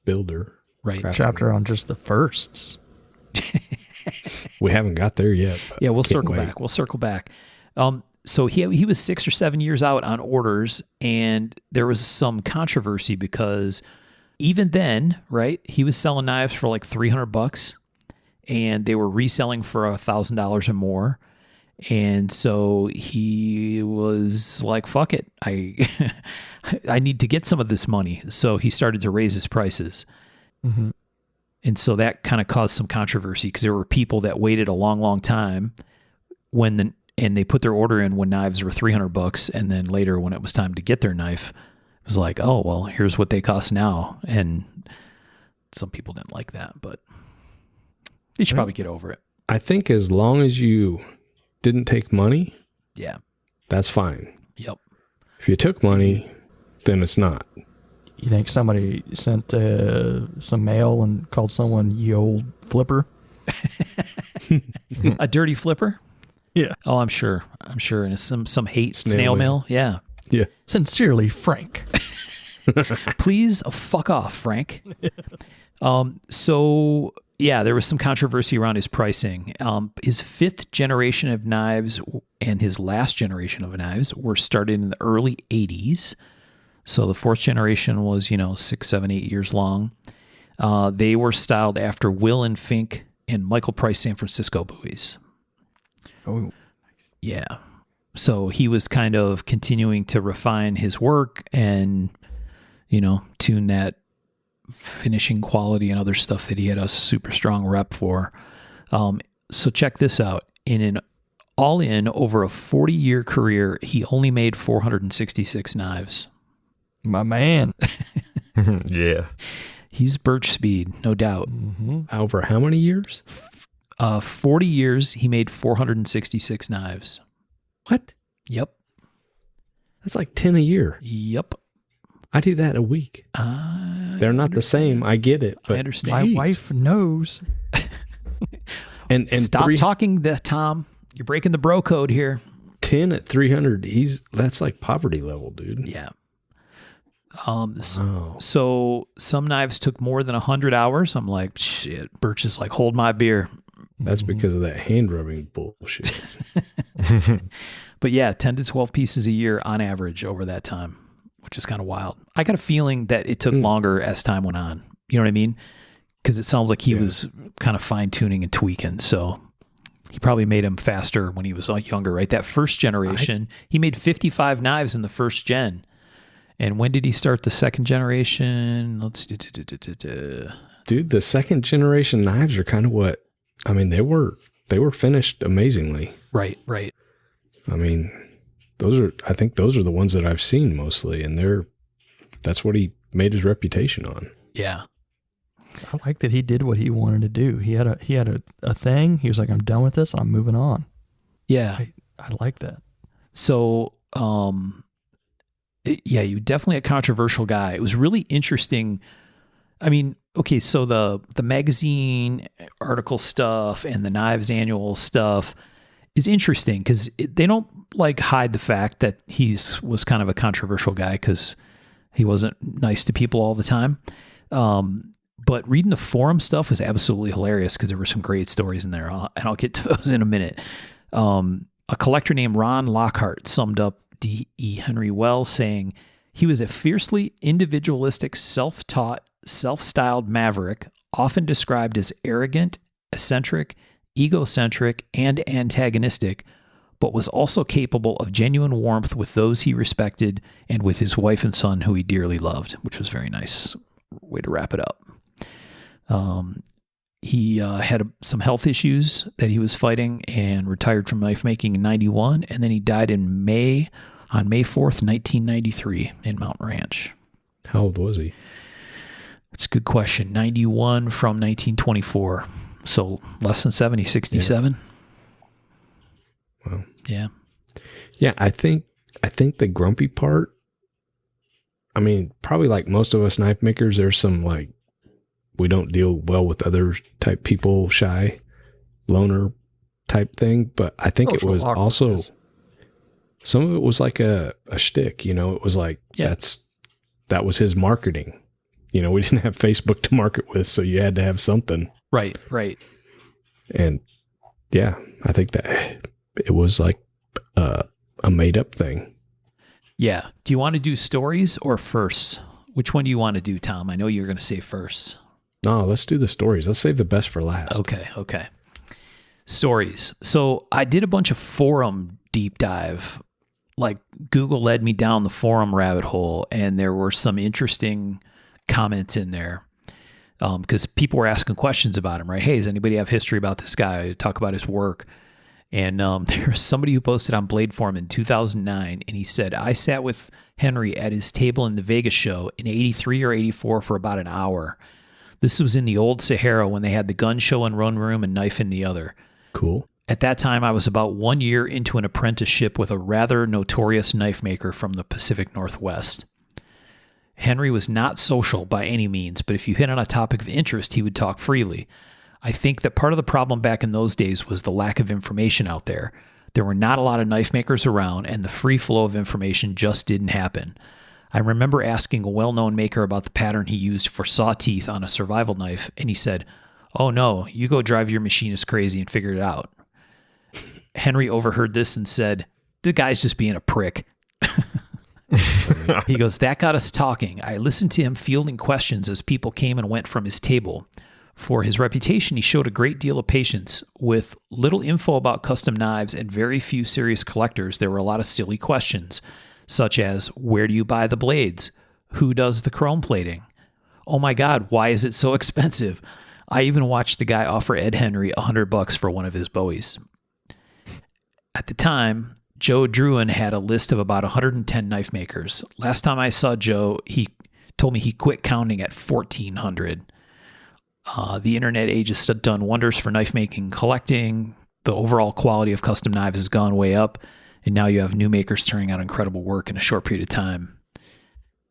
builder. Right. Chapter on just the firsts. We haven't got there yet. Yeah, we'll circle back. So he was 6 or 7 years out on orders, and there was some controversy because even then, right, he was selling knives for like $300, and they were reselling for $1,000 or more. And so he was like, fuck it. I need to get some of this money. So he started to raise his prices. Mm-hmm. And so that kind of caused some controversy because there were people that waited a long, long time and they put their order in when knives were $300. And then later when it was time to get their knife, it was like, oh, well, here's what they cost now. And some people didn't like that, but they should probably get over it. I think as long as you didn't take money, that's fine. Yep. If you took money, then it's not. You think somebody sent some mail and called someone ye old flipper? A dirty flipper? Yeah. Oh, I'm sure. And it's some hate snail mail. Yeah. Yeah. Sincerely, Frank. Please fuck off, Frank. So yeah, there was some controversy around his pricing. His fifth generation of knives and his last generation of knives were started in the early 80s. So the fourth generation was, 6, 7, 8 years long. They were styled after Will and Fink and Michael Price San Francisco buoys. Oh, yeah. So he was kind of continuing to refine his work and, tune that finishing quality and other stuff that he had a super strong rep for. So check this out. All in over a 40-year career, he only made 466 knives. my man. Yeah. He's Birch Speed, no doubt. Mm-hmm. Over how many years? 40 years, he made 466 knives. What? Yep. That's like 10 a year. Yep. I do that a week. They're not the same. I get it. But I understand. My wife knows. and Stop talking, Tom. You're breaking the bro code here. 10 at 300. That's like poverty level, dude. Yeah. Wow. So some knives took more than 100 hours. I'm like, shit. Birch is like, hold my beer. That's because of that hand rubbing bullshit. But yeah, 10 to 12 pieces a year on average over that time, which is kind of wild. I got a feeling that it took longer as time went on. You know what I mean? Because it sounds like he was kind of fine tuning and tweaking. So he probably made them faster when he was younger, right? That first generation, he made 55 knives in the first gen. And when did he start the second generation? Let's do. Dude, the second generation knives are kind of what, I mean, they were finished amazingly. Right. I mean, I think those are the ones that I've seen mostly, and that's what he made his reputation on. Yeah. I like that he did what he wanted to do. He had a thing. He was like, I'm done with this. I'm moving on. Yeah. I like that. So, yeah, you definitely a controversial guy. It was really interesting. I mean, okay, so the magazine article stuff and the Knives Annual stuff is interesting because they don't like hide the fact that was kind of a controversial guy because he wasn't nice to people all the time. But reading the forum stuff was absolutely hilarious because there were some great stories in there, and I'll get to those in a minute. A collector named Ron Lockhart summed up D.E. Henry well, saying he was a fiercely individualistic, self-taught, self-styled maverick, often described as arrogant, eccentric, egocentric, and antagonistic, but was also capable of genuine warmth with those he respected and with his wife and son who he dearly loved, which was a very nice way to wrap it up. He had some health issues that he was fighting and retired from knife making in 91, and then he died on May 4th, 1993 in Mountain Ranch. How old was he? That's a good question. 91 from 1924. So less than 70, 67. Yeah. Wow. Yeah. Yeah, I think the grumpy part, I mean, probably like most of us knife makers, there's some like, we don't deal well with other type people, shy, loner type thing. But I think it was also, some of it was like a shtick, you know, it was like, that was his marketing. You know, we didn't have Facebook to market with, so you had to have something. Right. And yeah, I think that it was like a made up thing. Yeah. Do you want to do stories or firsts? Which one do you want to do, Tom? I know you're going to say first. No, let's do the stories. Let's save the best for last. Okay. Stories. So I did a bunch of forum deep dive. Like Google led me down the forum rabbit hole, and there were some interesting comments in there because people were asking questions about him, right? Hey, does anybody have history about this guy? Talk about his work. And there was somebody who posted on Blade Forum in 2009, and he said, I sat with Henry at his table in the Vegas show in 83 or 84 for about an hour. This was in the old Sahara when they had the gun show in one room and knife in the other. Cool. At that time, I was about 1 year into an apprenticeship with a rather notorious knife maker from the Pacific Northwest. Henry was not social by any means, but if you hit on a topic of interest, he would talk freely. I think that part of the problem back in those days was the lack of information out there. There were not a lot of knife makers around, and the free flow of information just didn't happen. I remember asking a well-known maker about the pattern he used for saw teeth on a survival knife, and he said, "Oh no, you go drive your machinist crazy and figure it out." Henry overheard this and said, "The guy's just being a prick." He goes, "That got us talking. I listened to him fielding questions as people came and went from his table. For his reputation, he showed a great deal of patience. With little info about custom knives and very few serious collectors, there were a lot of silly questions, such as, where do you buy the blades? Who does the chrome plating? Oh my God, why is it so expensive? I even watched the guy offer Ed Henry $100 for one of his Bowies." At the time, Joe Druin had a list of about 110 knife makers. Last time I saw Joe, he told me he quit counting at 1,400. The internet age has done wonders for knife making and collecting. The overall quality of custom knives has gone way up, and now you have new makers turning out incredible work in a short period of time.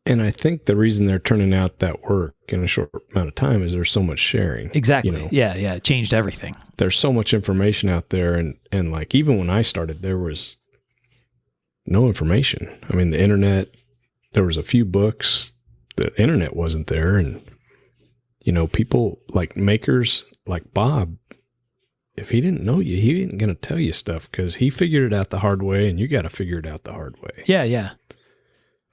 And I think the reason they're turning out that work in a short amount of time is there's so much sharing. Exactly. You know? Yeah. It changed everything. There's so much information out there. And like, even when I started, there was no information. I mean, the internet, there was a few books. The internet wasn't there. And, you know, people like makers like Bob, if he didn't know you, he ain't going to tell you stuff because he figured it out the hard way, and you got to figure it out the hard way. Yeah.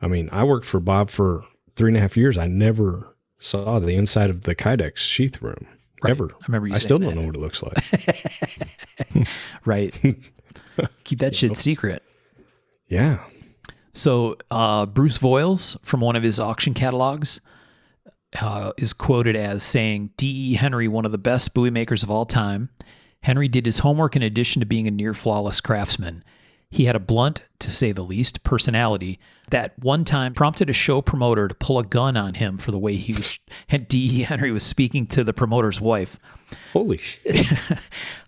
I mean, I worked for Bob for 3.5 years. I never saw the inside of the Kydex sheath room, Right. ever. I remember you I saying still that. don't know what it looks like. Right. Keep that shit secret. Yeah. So Bruce Voiles, from one of his auction catalogs, is quoted as saying, D.E. Henry, one of the best buoy makers of all time. Henry did his homework in addition to being a near-flawless craftsman. He had a blunt, to say the least, personality that one time prompted a show promoter to pull a gun on him for the way he was. D.E. Henry was speaking to the promoter's wife. Holy shit.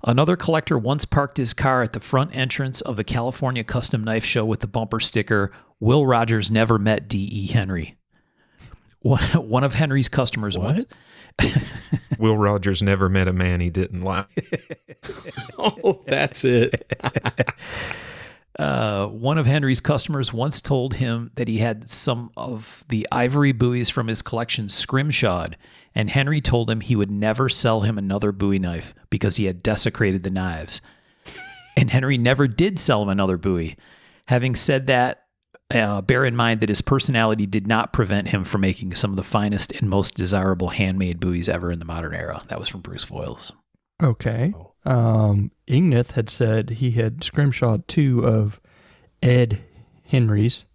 Another collector once parked his car at the front entrance of the California Custom Knife Show with the bumper sticker, Will Rogers never met D.E. Henry. One of Henry's customers once. Will Rogers never met a man he didn't like. Oh, that's it. One of Henry's customers once told him that he had some of the ivory buoys from his collection scrimshawed, and Henry told him he would never sell him another buoy knife because he had desecrated the knives. And Henry never did sell him another buoy. Having said that, bear in mind that his personality did not prevent him from making some of the finest and most desirable handmade buoys ever in the modern era. That was from Bruce Voiles. Okay. Igneth had said he had scrimshawed 2 of Ed Henry's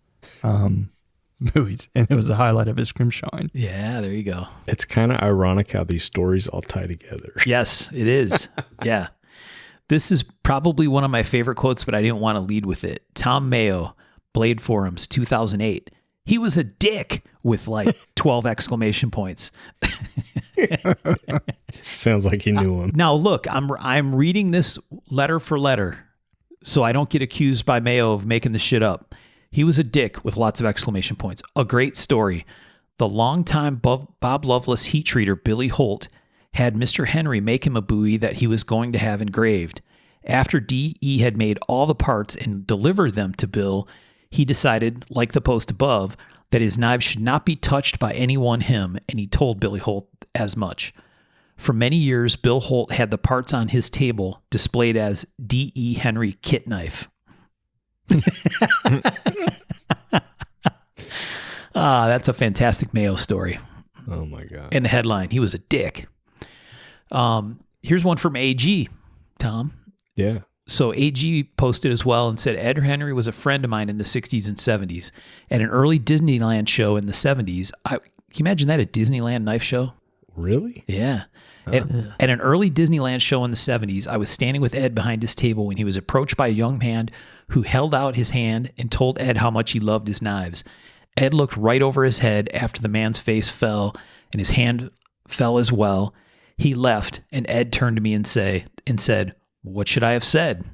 buoys, and it was the highlight of his scrimshawing. Yeah, there you go. It's kind of ironic how these stories all tie together. Yes, it is. Yeah. This is probably one of my favorite quotes, but I didn't want to lead with it. Tom Mayo, Blade Forums, 2008. He was a dick with like 12 exclamation points. Sounds like he knew him. Now, look, I'm reading this letter for letter, so I don't get accused by Mayo of making this shit up. He was a dick with lots of exclamation points. A great story. The longtime Bob Loveless heat treater, Billy Holt, had Mr. Henry make him a buoy that he was going to have engraved. After D.E. had made all the parts and delivered them to Bill, he decided, like the post above, that his knives should not be touched by anyone him, and he told Billy Holt as much. For many years, Bill Holt had the parts on his table displayed as D.E. Henry kit knife. That's a fantastic Mayo story. Oh, my God. And the headline, he was a dick. Here's one from AG, Tom. Yeah. So AG posted as well and said, Ed Henry was a friend of mine in the 60s and 70s. At an early Disneyland show in the 70s, can you imagine that, a Disneyland knife show? Really? Yeah. At an early Disneyland show in the 70s, I was standing with Ed behind his table when he was approached by a young man who held out his hand and told Ed how much he loved his knives. Ed looked right over his head after the man's face fell and his hand fell as well. He left, and Ed turned to me and said, what should I have said?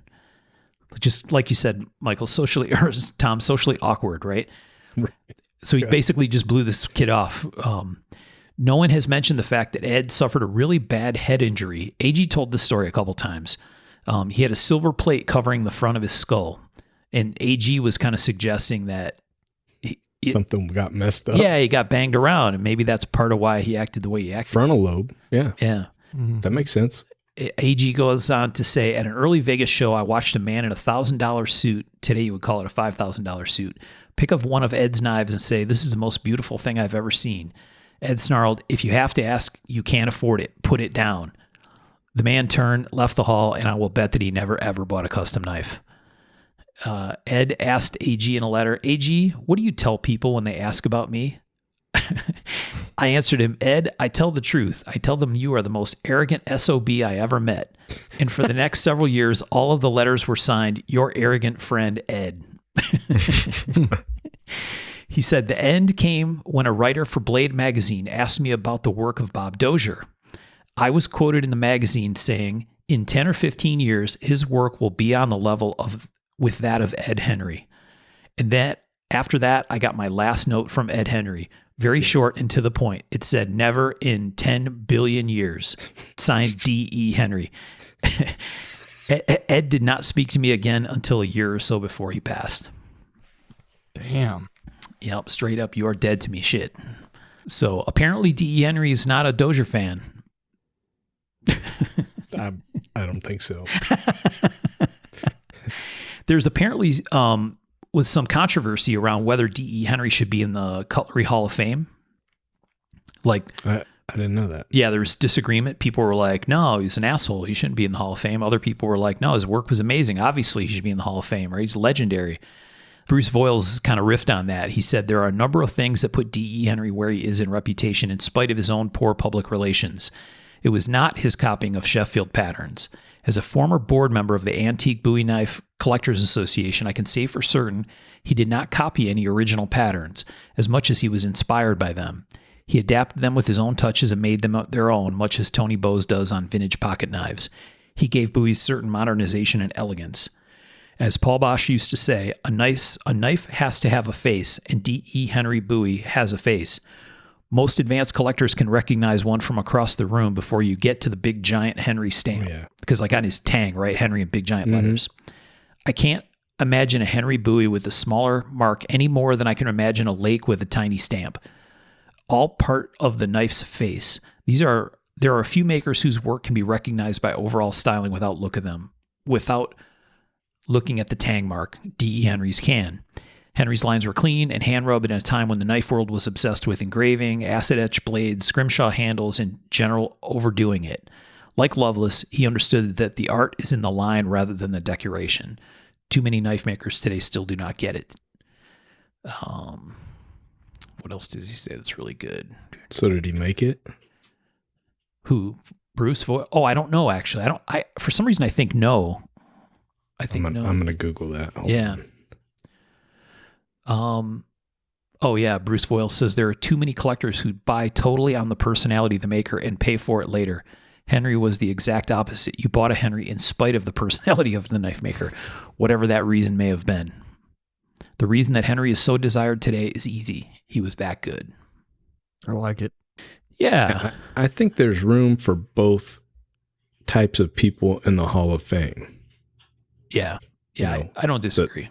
Just like you said, Michael, Tom, socially awkward, right? So he basically just blew this kid off. No one has mentioned the fact that Ed suffered a really bad head injury. AG told this story a couple times. He had a silver plate covering the front of his skull, and AG was kind of suggesting that something got messed up. Yeah, he got banged around, and maybe that's part of why he acted the way he acted. Frontal lobe. Yeah. Yeah. Mm-hmm. That makes sense. AG goes on to say, at an early Vegas show, I watched a man in a $1,000 suit. Today you would call it a $5,000 suit. Pick up one of Ed's knives and say, this is the most beautiful thing I've ever seen. Ed snarled, if you have to ask, you can't afford it. Put it down. The man turned, left the hall, and I will bet that he never ever bought a custom knife. Ed asked AG in a letter, AG, what do you tell people when they ask about me? I answered him, Ed, I tell the truth. I tell them you are the most arrogant SOB I ever met. And for the next several years, all of the letters were signed, your arrogant friend, Ed. He said, the end came when a writer for Blade magazine asked me about the work of Bob Dozier. I was quoted in the magazine saying, in 10 or 15 years, his work will be on the level with that of Ed Henry. And that after that, I got my last note from Ed Henry. Very short and to the point. It said, never in 10 billion years. Signed D.E. Henry. Ed did not speak to me again until a year or so before he passed. Damn. Yep, straight up, you're dead to me shit. So apparently D.E. Henry is not a Dozier fan. I don't think so. There's apparently was some controversy around whether D.E. Henry should be in the Cutlery Hall of Fame. Like, I didn't know that. yeah, there's disagreement. People were like, no, he's an asshole. He shouldn't be in the Hall of Fame. Other people were like, no, his work was amazing. Obviously, he should be in the Hall of Fame, right? He's legendary. Bruce Voiles kind of riffed on that. He said, there are a number of things that put D.E. Henry where he is in reputation in spite of his own poor public relations. It was not his copying of Sheffield patterns. As a former board member of the Antique Bowie Knife Collectors Association, I can say for certain he did not copy any original patterns as much as he was inspired by them. He adapted them with his own touches and made them their own, much as Tony Bowes does on vintage pocket knives. He gave Bowie certain modernization and elegance. As Paul Bosch used to say, a knife has to have a face, and D.E. Henry Bowie has a face. Most advanced collectors can recognize one from across the room before you get to the big giant Henry stamp. Oh, yeah. Because like on his tang, right? Henry in big giant letters. I can't imagine a Henry Bowie with a smaller mark any more than I can imagine a lake with a tiny stamp. All part of the knife's face. There are a few makers whose work can be recognized by overall styling without looking at the tang mark. D.E. Henry's can. Henry's lines were clean and hand-rubbed in a time when the knife world was obsessed with engraving, acid-etched blades, scrimshaw handles, and general overdoing it. Like Lovelace, he understood that the art is in the line rather than the decoration. Too many knife makers today still do not get it. What else does he say that's really good? So did he make it? Who? Bruce Voiles? Oh, I don't know, actually. For some reason, I think no. No. I'm going to Google that. Hold Yeah. on. Oh yeah, Bruce Voiles says there are too many collectors who buy totally on the personality of the maker and pay for it later. Henry was the exact opposite. You bought a Henry in spite of the personality of the knife maker, whatever that reason may have been. The reason that Henry is so desired today is easy. He was that good. I like it. Yeah. I think there's room for both types of people in the Hall of Fame. Yeah. Yeah. You know, I don't disagree.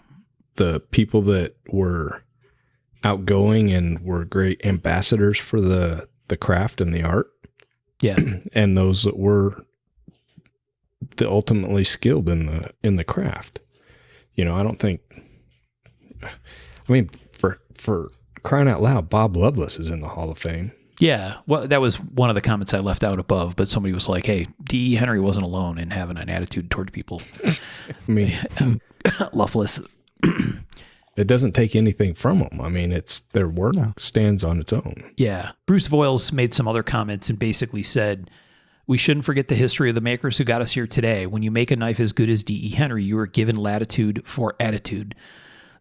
The people that were outgoing and were great ambassadors for the craft and the art. Yeah. And those that were ultimately skilled in the craft. You know, I don't think, I mean, for crying out loud, Bob Lovelace is in the Hall of Fame. Yeah. Well, that was one of the comments I left out above, but somebody was like, hey, D.E. Henry wasn't alone in having an attitude toward people. I mean, Lovelace. it doesn't take anything from them. I mean, their work stands on its own. Yeah. Bruce Voiles made some other comments and basically said, we shouldn't forget the history of the makers who got us here today. When you make a knife as good as D.E. Henry, you are given latitude for attitude.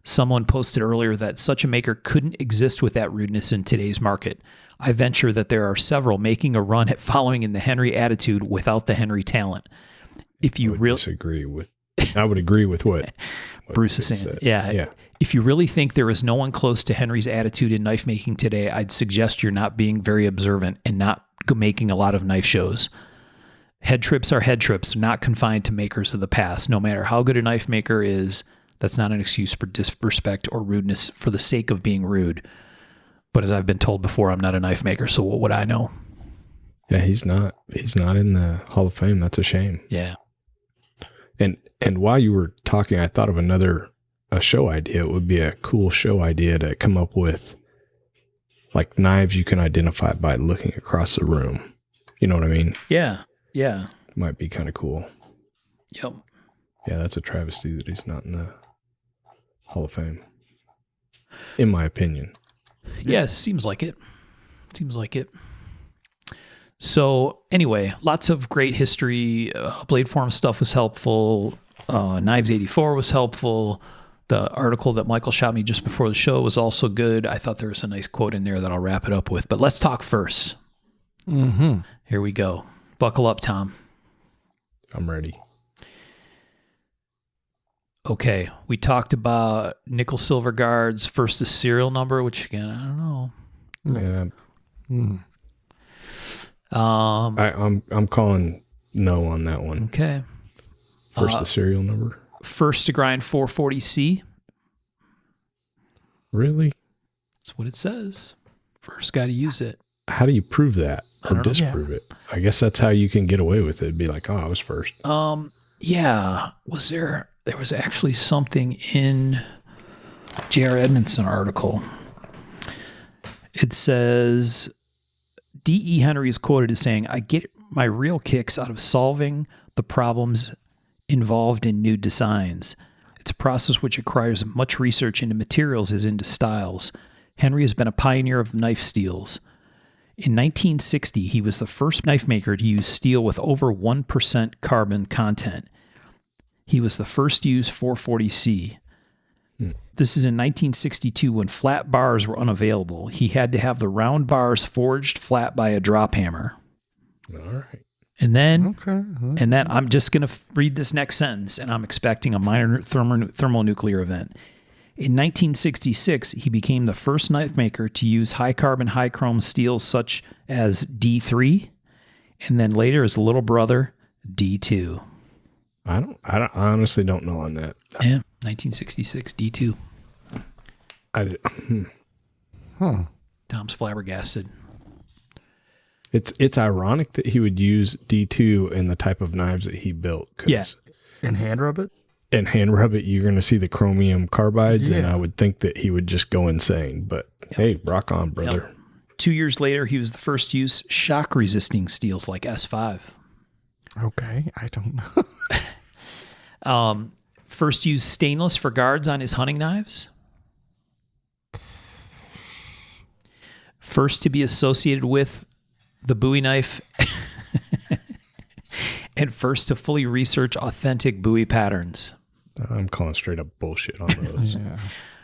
Someone posted earlier that such a maker couldn't exist with that rudeness in today's market. I venture that there are several making a run at following in the Henry attitude without the Henry talent. If you I would agree with what Bruce is saying. Yeah. If you really think there is no one close to Henry's attitude in knife making today, I'd suggest you're not being very observant and not making a lot of knife shows. Head trips are head trips, not confined to makers of the past. No matter how good a knife maker is, that's not an excuse for disrespect or rudeness for the sake of being rude. But as I've been told before, I'm not a knife maker, so what would I know? Yeah, he's not in the Hall of Fame. That's a shame. Yeah. And while you were talking, I thought of a show idea. It would be a cool show idea to come up with, like, knives you can identify by looking across the room. You know what I mean? Yeah. Yeah. Might be kind of cool. Yep. Yeah, that's a travesty that he's not in the Hall of Fame, in my opinion. Yeah, seems like it. So anyway, lots of great history. Blade Form stuff was helpful. Knives 84 was helpful. The article that Michael shot me just before the show was also good. I thought there was a nice quote in there that I'll wrap it up with. But let's talk first. Mm-hmm. Here we go. Buckle up, Tom. I'm ready. Okay, we talked about nickel silver guards, first the serial number, which again, I don't know. Yeah. Um, I'm calling no on that one. Okay. First the serial number. First to grind 440C. Really? That's what it says. First guy to use it. How do you prove that I or don't know. disprove it? I guess that's how you can get away with it. It'd be like, oh, I was first. Yeah. There was actually something in J.R. Edmondson article. It says, D.E. Henry is quoted as saying, I get my real kicks out of solving the problems involved in new designs. It's a process which requires much research into materials as into styles. Henry has been a pioneer of knife steels. In 1960, he was the first knife maker to use steel with over 1% carbon content. He was the first to use 440C. This is in 1962 when flat bars were unavailable. He had to have the round bars forged flat by a drop hammer. All right. And then I'm just going to read this next sentence, and I'm expecting a minor thermonuclear event. In 1966, he became the first knife maker to use high carbon, high chrome steels such as D3, and then later his little brother, D2. I honestly don't know on that. Yeah, 1966, D2. Tom's flabbergasted. It's ironic that he would use D2 in the type of knives that he built. Yeah. And hand rub it? And hand rub it, you're going to see the chromium carbides, and I would think that he would just go insane. But hey, rock on, brother. 2 years later, he was the first to use shock-resisting steels like S5. Okay, I don't know. First to use stainless for guards on his hunting knives. First to be associated with the Bowie knife. And first to fully research authentic Bowie patterns. I'm calling straight up bullshit on those. Yeah.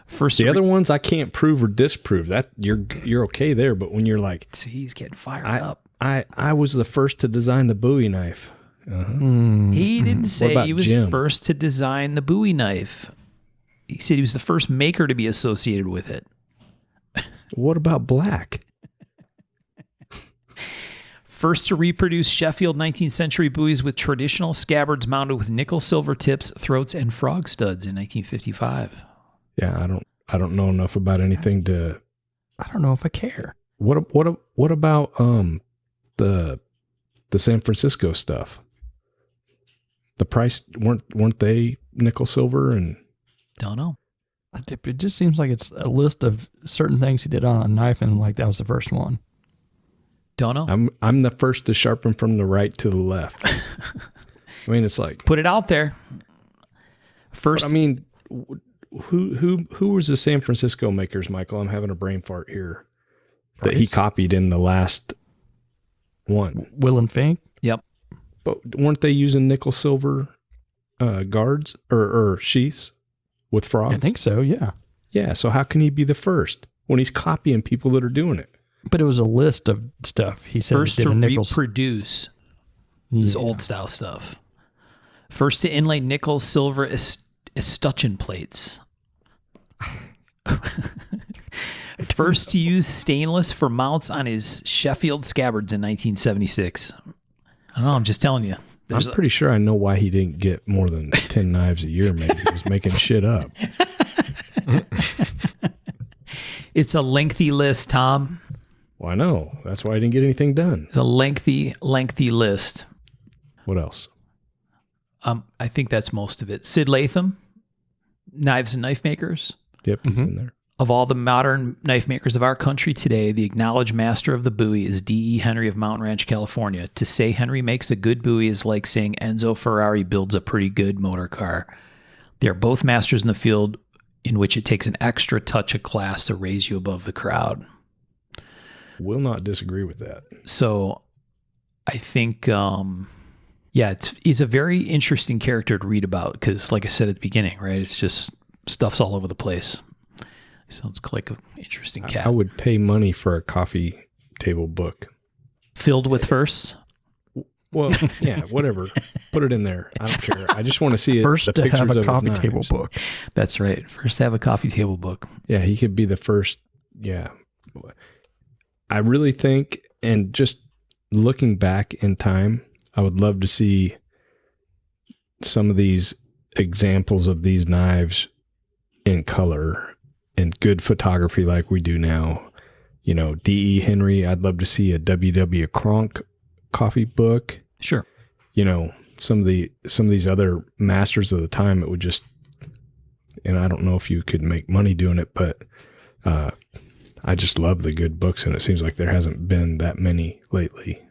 First The other ones I can't prove or disprove. That you're okay there, but when you're like, see, he's getting fired up. I was the first to design the Bowie knife. He didn't say about he was Jim? first to design the Bowie knife. He said he was the first maker to be associated with it. What about black? First to reproduce Sheffield 19th century buoys with traditional scabbards mounted with nickel silver tips, throats, and frog studs in 1955. Yeah, I don't know enough about anything to. I don't know if I care. What about the San Francisco stuff? The price weren't they nickel silver and Don't know. It just seems like it's a list of certain things he did on a knife, and like that was the first one. Don't know. I'm the first to sharpen from the right to the left. I mean, it's like Put it out there. First, I mean, who was the San Francisco makers, Michael? I'm having a brain fart here. That he copied in the last one. Will and Fink. Yep. But weren't they using nickel silver guards or sheaths with frogs? I think so, yeah. Yeah, so how can he be the first when he's copying people that are doing it? But it was a list of stuff. He said First he did to a nickel. reproduce his old style stuff. First to inlay nickel silver escutcheon plates. First to use stainless for mounts on his Sheffield scabbards in 1976. I don't know, I'm just telling you. I'm pretty sure I know why he didn't get more than 10 knives a year. Maybe he was making shit up. It's a lengthy list, Tom. Well, I know. That's why I didn't get anything done. It's a lengthy list. What else? I think that's most of it. Sid Latham, Knives and Knife Makers. Yep, he's in there. Of all the modern knife makers of our country today, the acknowledged master of the Bowie is D.E. Henry of Mountain Ranch, California. To say Henry makes a good Bowie is like saying Enzo Ferrari builds a pretty good motor car. They are both masters in the field in which it takes an extra touch of class to raise you above the crowd. Will not disagree with that. So I think, he's a very interesting character to read about because, like I said at the beginning, right, it's just stuff's all over the place. Sounds like an interesting cat. I would pay money for a coffee table book. Filled with verse? Well, yeah, whatever. Put it in there. I don't care. I just want to see it. First the to pictures have of a his coffee knives. table book. That's right. First to have a coffee table book. Yeah, he could be the first. Yeah. I really think, and just looking back in time, I would love to see some of these examples of these knives in color and good photography like we do now. You know, D.E. Henry, I'd love to see a W.W. Kronk coffee book. Sure. You know, some of these other masters of the time, it would just, and I don't know if you could make money doing it, but I just love the good books, and it seems like there hasn't been that many lately.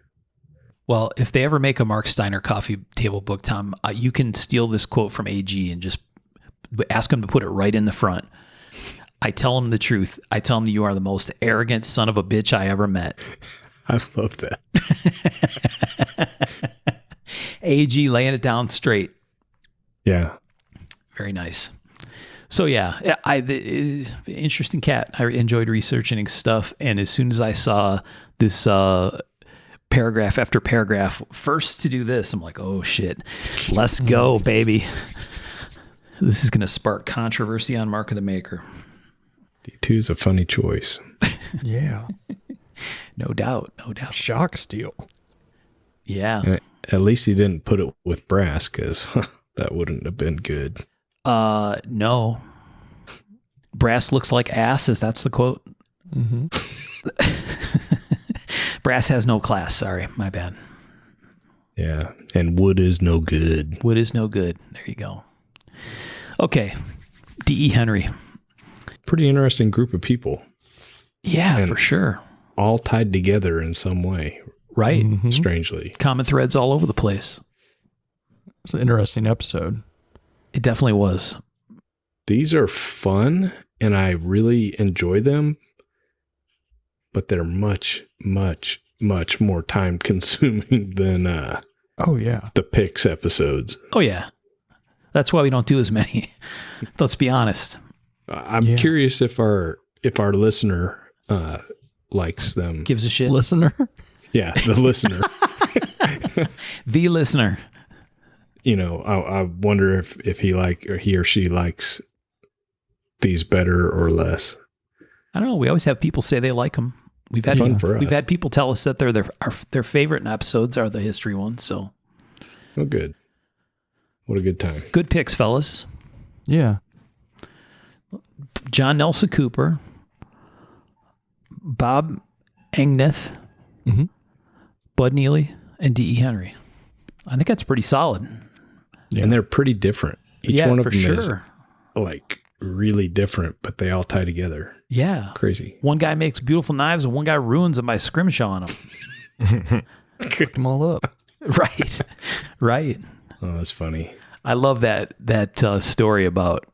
Well, if they ever make a Mark Steiner coffee table book, Tom, you can steal this quote from AG and just ask him to put it right in the front. I tell him the truth. I tell him that you are the most arrogant son of a bitch I ever met. I love that. AG laying it down straight. Yeah. Very nice. So yeah, interesting cat. I enjoyed researching stuff, and as soon as I saw this paragraph after paragraph, first to do this, I'm like, oh shit, let's go, baby. This is going to spark controversy on Mark of the Maker. D2 is a funny choice. Yeah. No doubt. No doubt. Shock steel. Yeah. And at least he didn't put it with brass, because that wouldn't have been good. No. Brass looks like ass, as that's the quote. Mm-hmm. Brass has no class. Sorry, my bad. Yeah. And wood is no good. Wood is no good. There you go. Okay. D.E. Henry. Pretty interesting group of people, Yeah, And- for sure. all tied together in some way, Right. Mm-hmm. strangely. Common threads all over the place. It's an interesting episode. It definitely was. These are fun, and I really enjoy them, but they're much, much, much more time consuming than Oh, yeah. the Pix episodes. Oh, yeah. That's why we don't do as many. Let's be honest. I'm curious if our listener likes them. Gives a shit. Listener? Yeah, the listener. The listener. You know, I wonder if he or she likes these better or less. I don't know. We always have people say they like them. We've had Fun for us. we've had people tell us that they're their favorite episodes are the history ones. So Oh, good. What a good time. good picks, fellas. Yeah. John Nelson Cooper, Bob Engneth, Mhm. Bud Neely, and D.E. Henry. I think that's pretty solid. Yeah. And they're pretty different. Each yeah, one of for them sure. is like really different, but they all tie together. Yeah. Crazy. One guy makes beautiful knives and one guy ruins them by scrimmishing them. Pick them all up. Right. Right. Oh, that's funny. I love that story about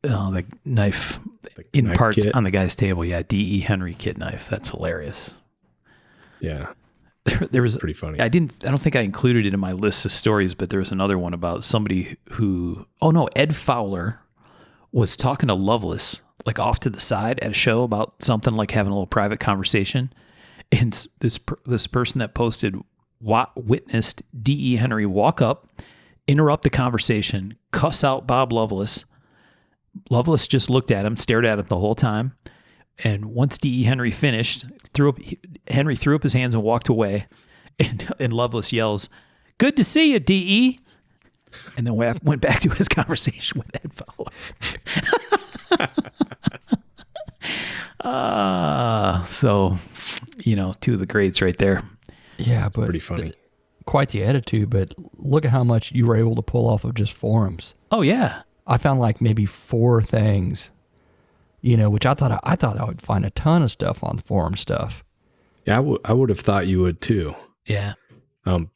the knife in knife parts kit. on the guy's table. Yeah, D.E. Henry kit knife. That's hilarious. Yeah, There was pretty funny. I don't think I included it in my list of stories, but there was another one about somebody who Ed Fowler was talking to Lovelace like off to the side at a show about something, like having a little private conversation, and this person that posted witnessed D.E. Henry walk up, interrupt the conversation, cuss out Bob Lovelace. Lovelace just looked at him, stared at him the whole time. And once D.E. Henry finished, Henry threw up his hands and walked away. And Lovelace yells, "Good to see you, D.E." And then went back to his conversation with Ed Fowler. So, two of the greats right there. Yeah, but Pretty funny. Quite the attitude, but look at how much you were able to pull off of just forums. Oh, yeah. I found like maybe 4 things, which I thought I would find a ton of stuff on forum stuff. Yeah, I would have thought you would too. Yeah. And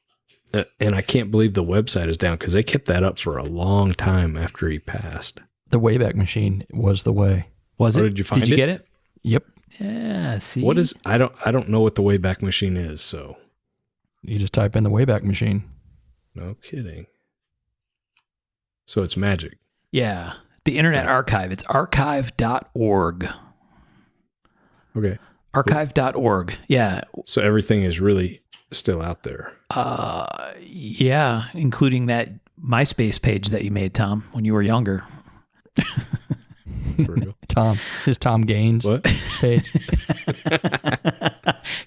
I can't believe the website is down, because they kept that up for a long time after he passed. The Wayback Machine was the way. Was Oh, it? did you find Did you it? get it? Yep. Yeah. See? What is? I don't know what the Wayback Machine is. So You just type in the Wayback Machine. no kidding. So it's magic. Yeah. The Internet Archive. It's archive.org. Okay. Archive.org. Yeah. So everything is really still out there. Yeah, including that MySpace page that you made, Tom, when you were younger. His Tom Gaines What? page.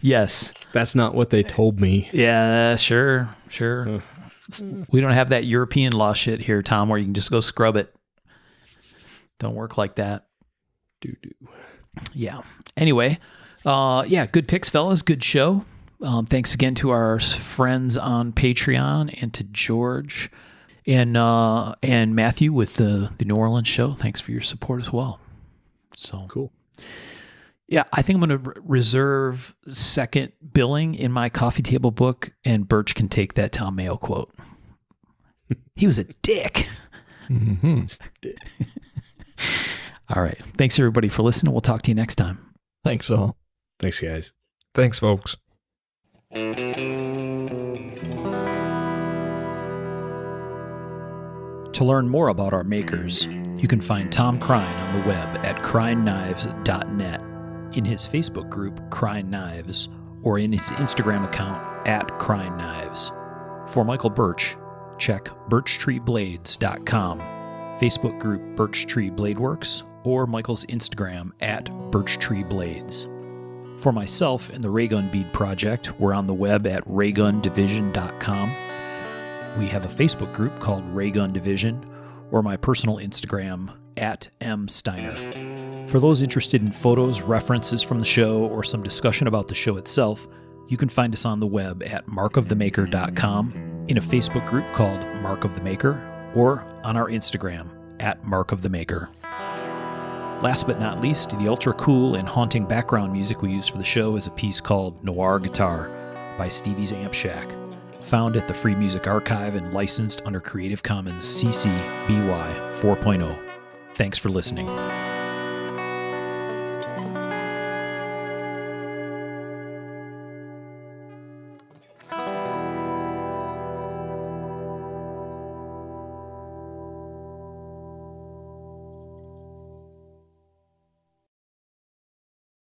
Yes. That's not what they told me. Yeah, sure. We don't have that European law shit here, Tom, where you can just go scrub it. Don't work like that. Yeah. Anyway, good picks, fellas. Good show. Thanks again to our friends on Patreon and to George and Matthew with the New Orleans show. Thanks for your support as well. So Cool. Yeah, I think I'm going to reserve second billing in my coffee table book, and Birch can take that Tom Mayo quote. He was a dick. Mm-hmm. All right. Thanks, everybody, for listening. We'll talk to you next time. Thanks all. Thanks, guys. Thanks, folks. To learn more about our makers, you can find Tom Crine on the web at crineknives.net, in his Facebook group, Crine Knives, or in his Instagram account, @CrineKnives. For Michael Birch, check birchtreeblades.com, Facebook group Birch Tree Blade Works, or Michael's Instagram @BirchtreeBlades. For myself and the Raygun Bead Project, we're on the web at raygundivision.com. We have a Facebook group called Raygun Division, or my personal Instagram @msteiner. For those interested in photos, references from the show, or some discussion about the show itself, you can find us on the web at markofthemaker.com, in a Facebook group called Mark of the Maker, or on our Instagram @markofthemaker. Last but not least, the ultra cool and haunting background music we use for the show is a piece called Noir Guitar by Stevie's Amp Shack, found at the Free Music Archive and licensed under Creative Commons CC BY 4.0. Thanks for listening.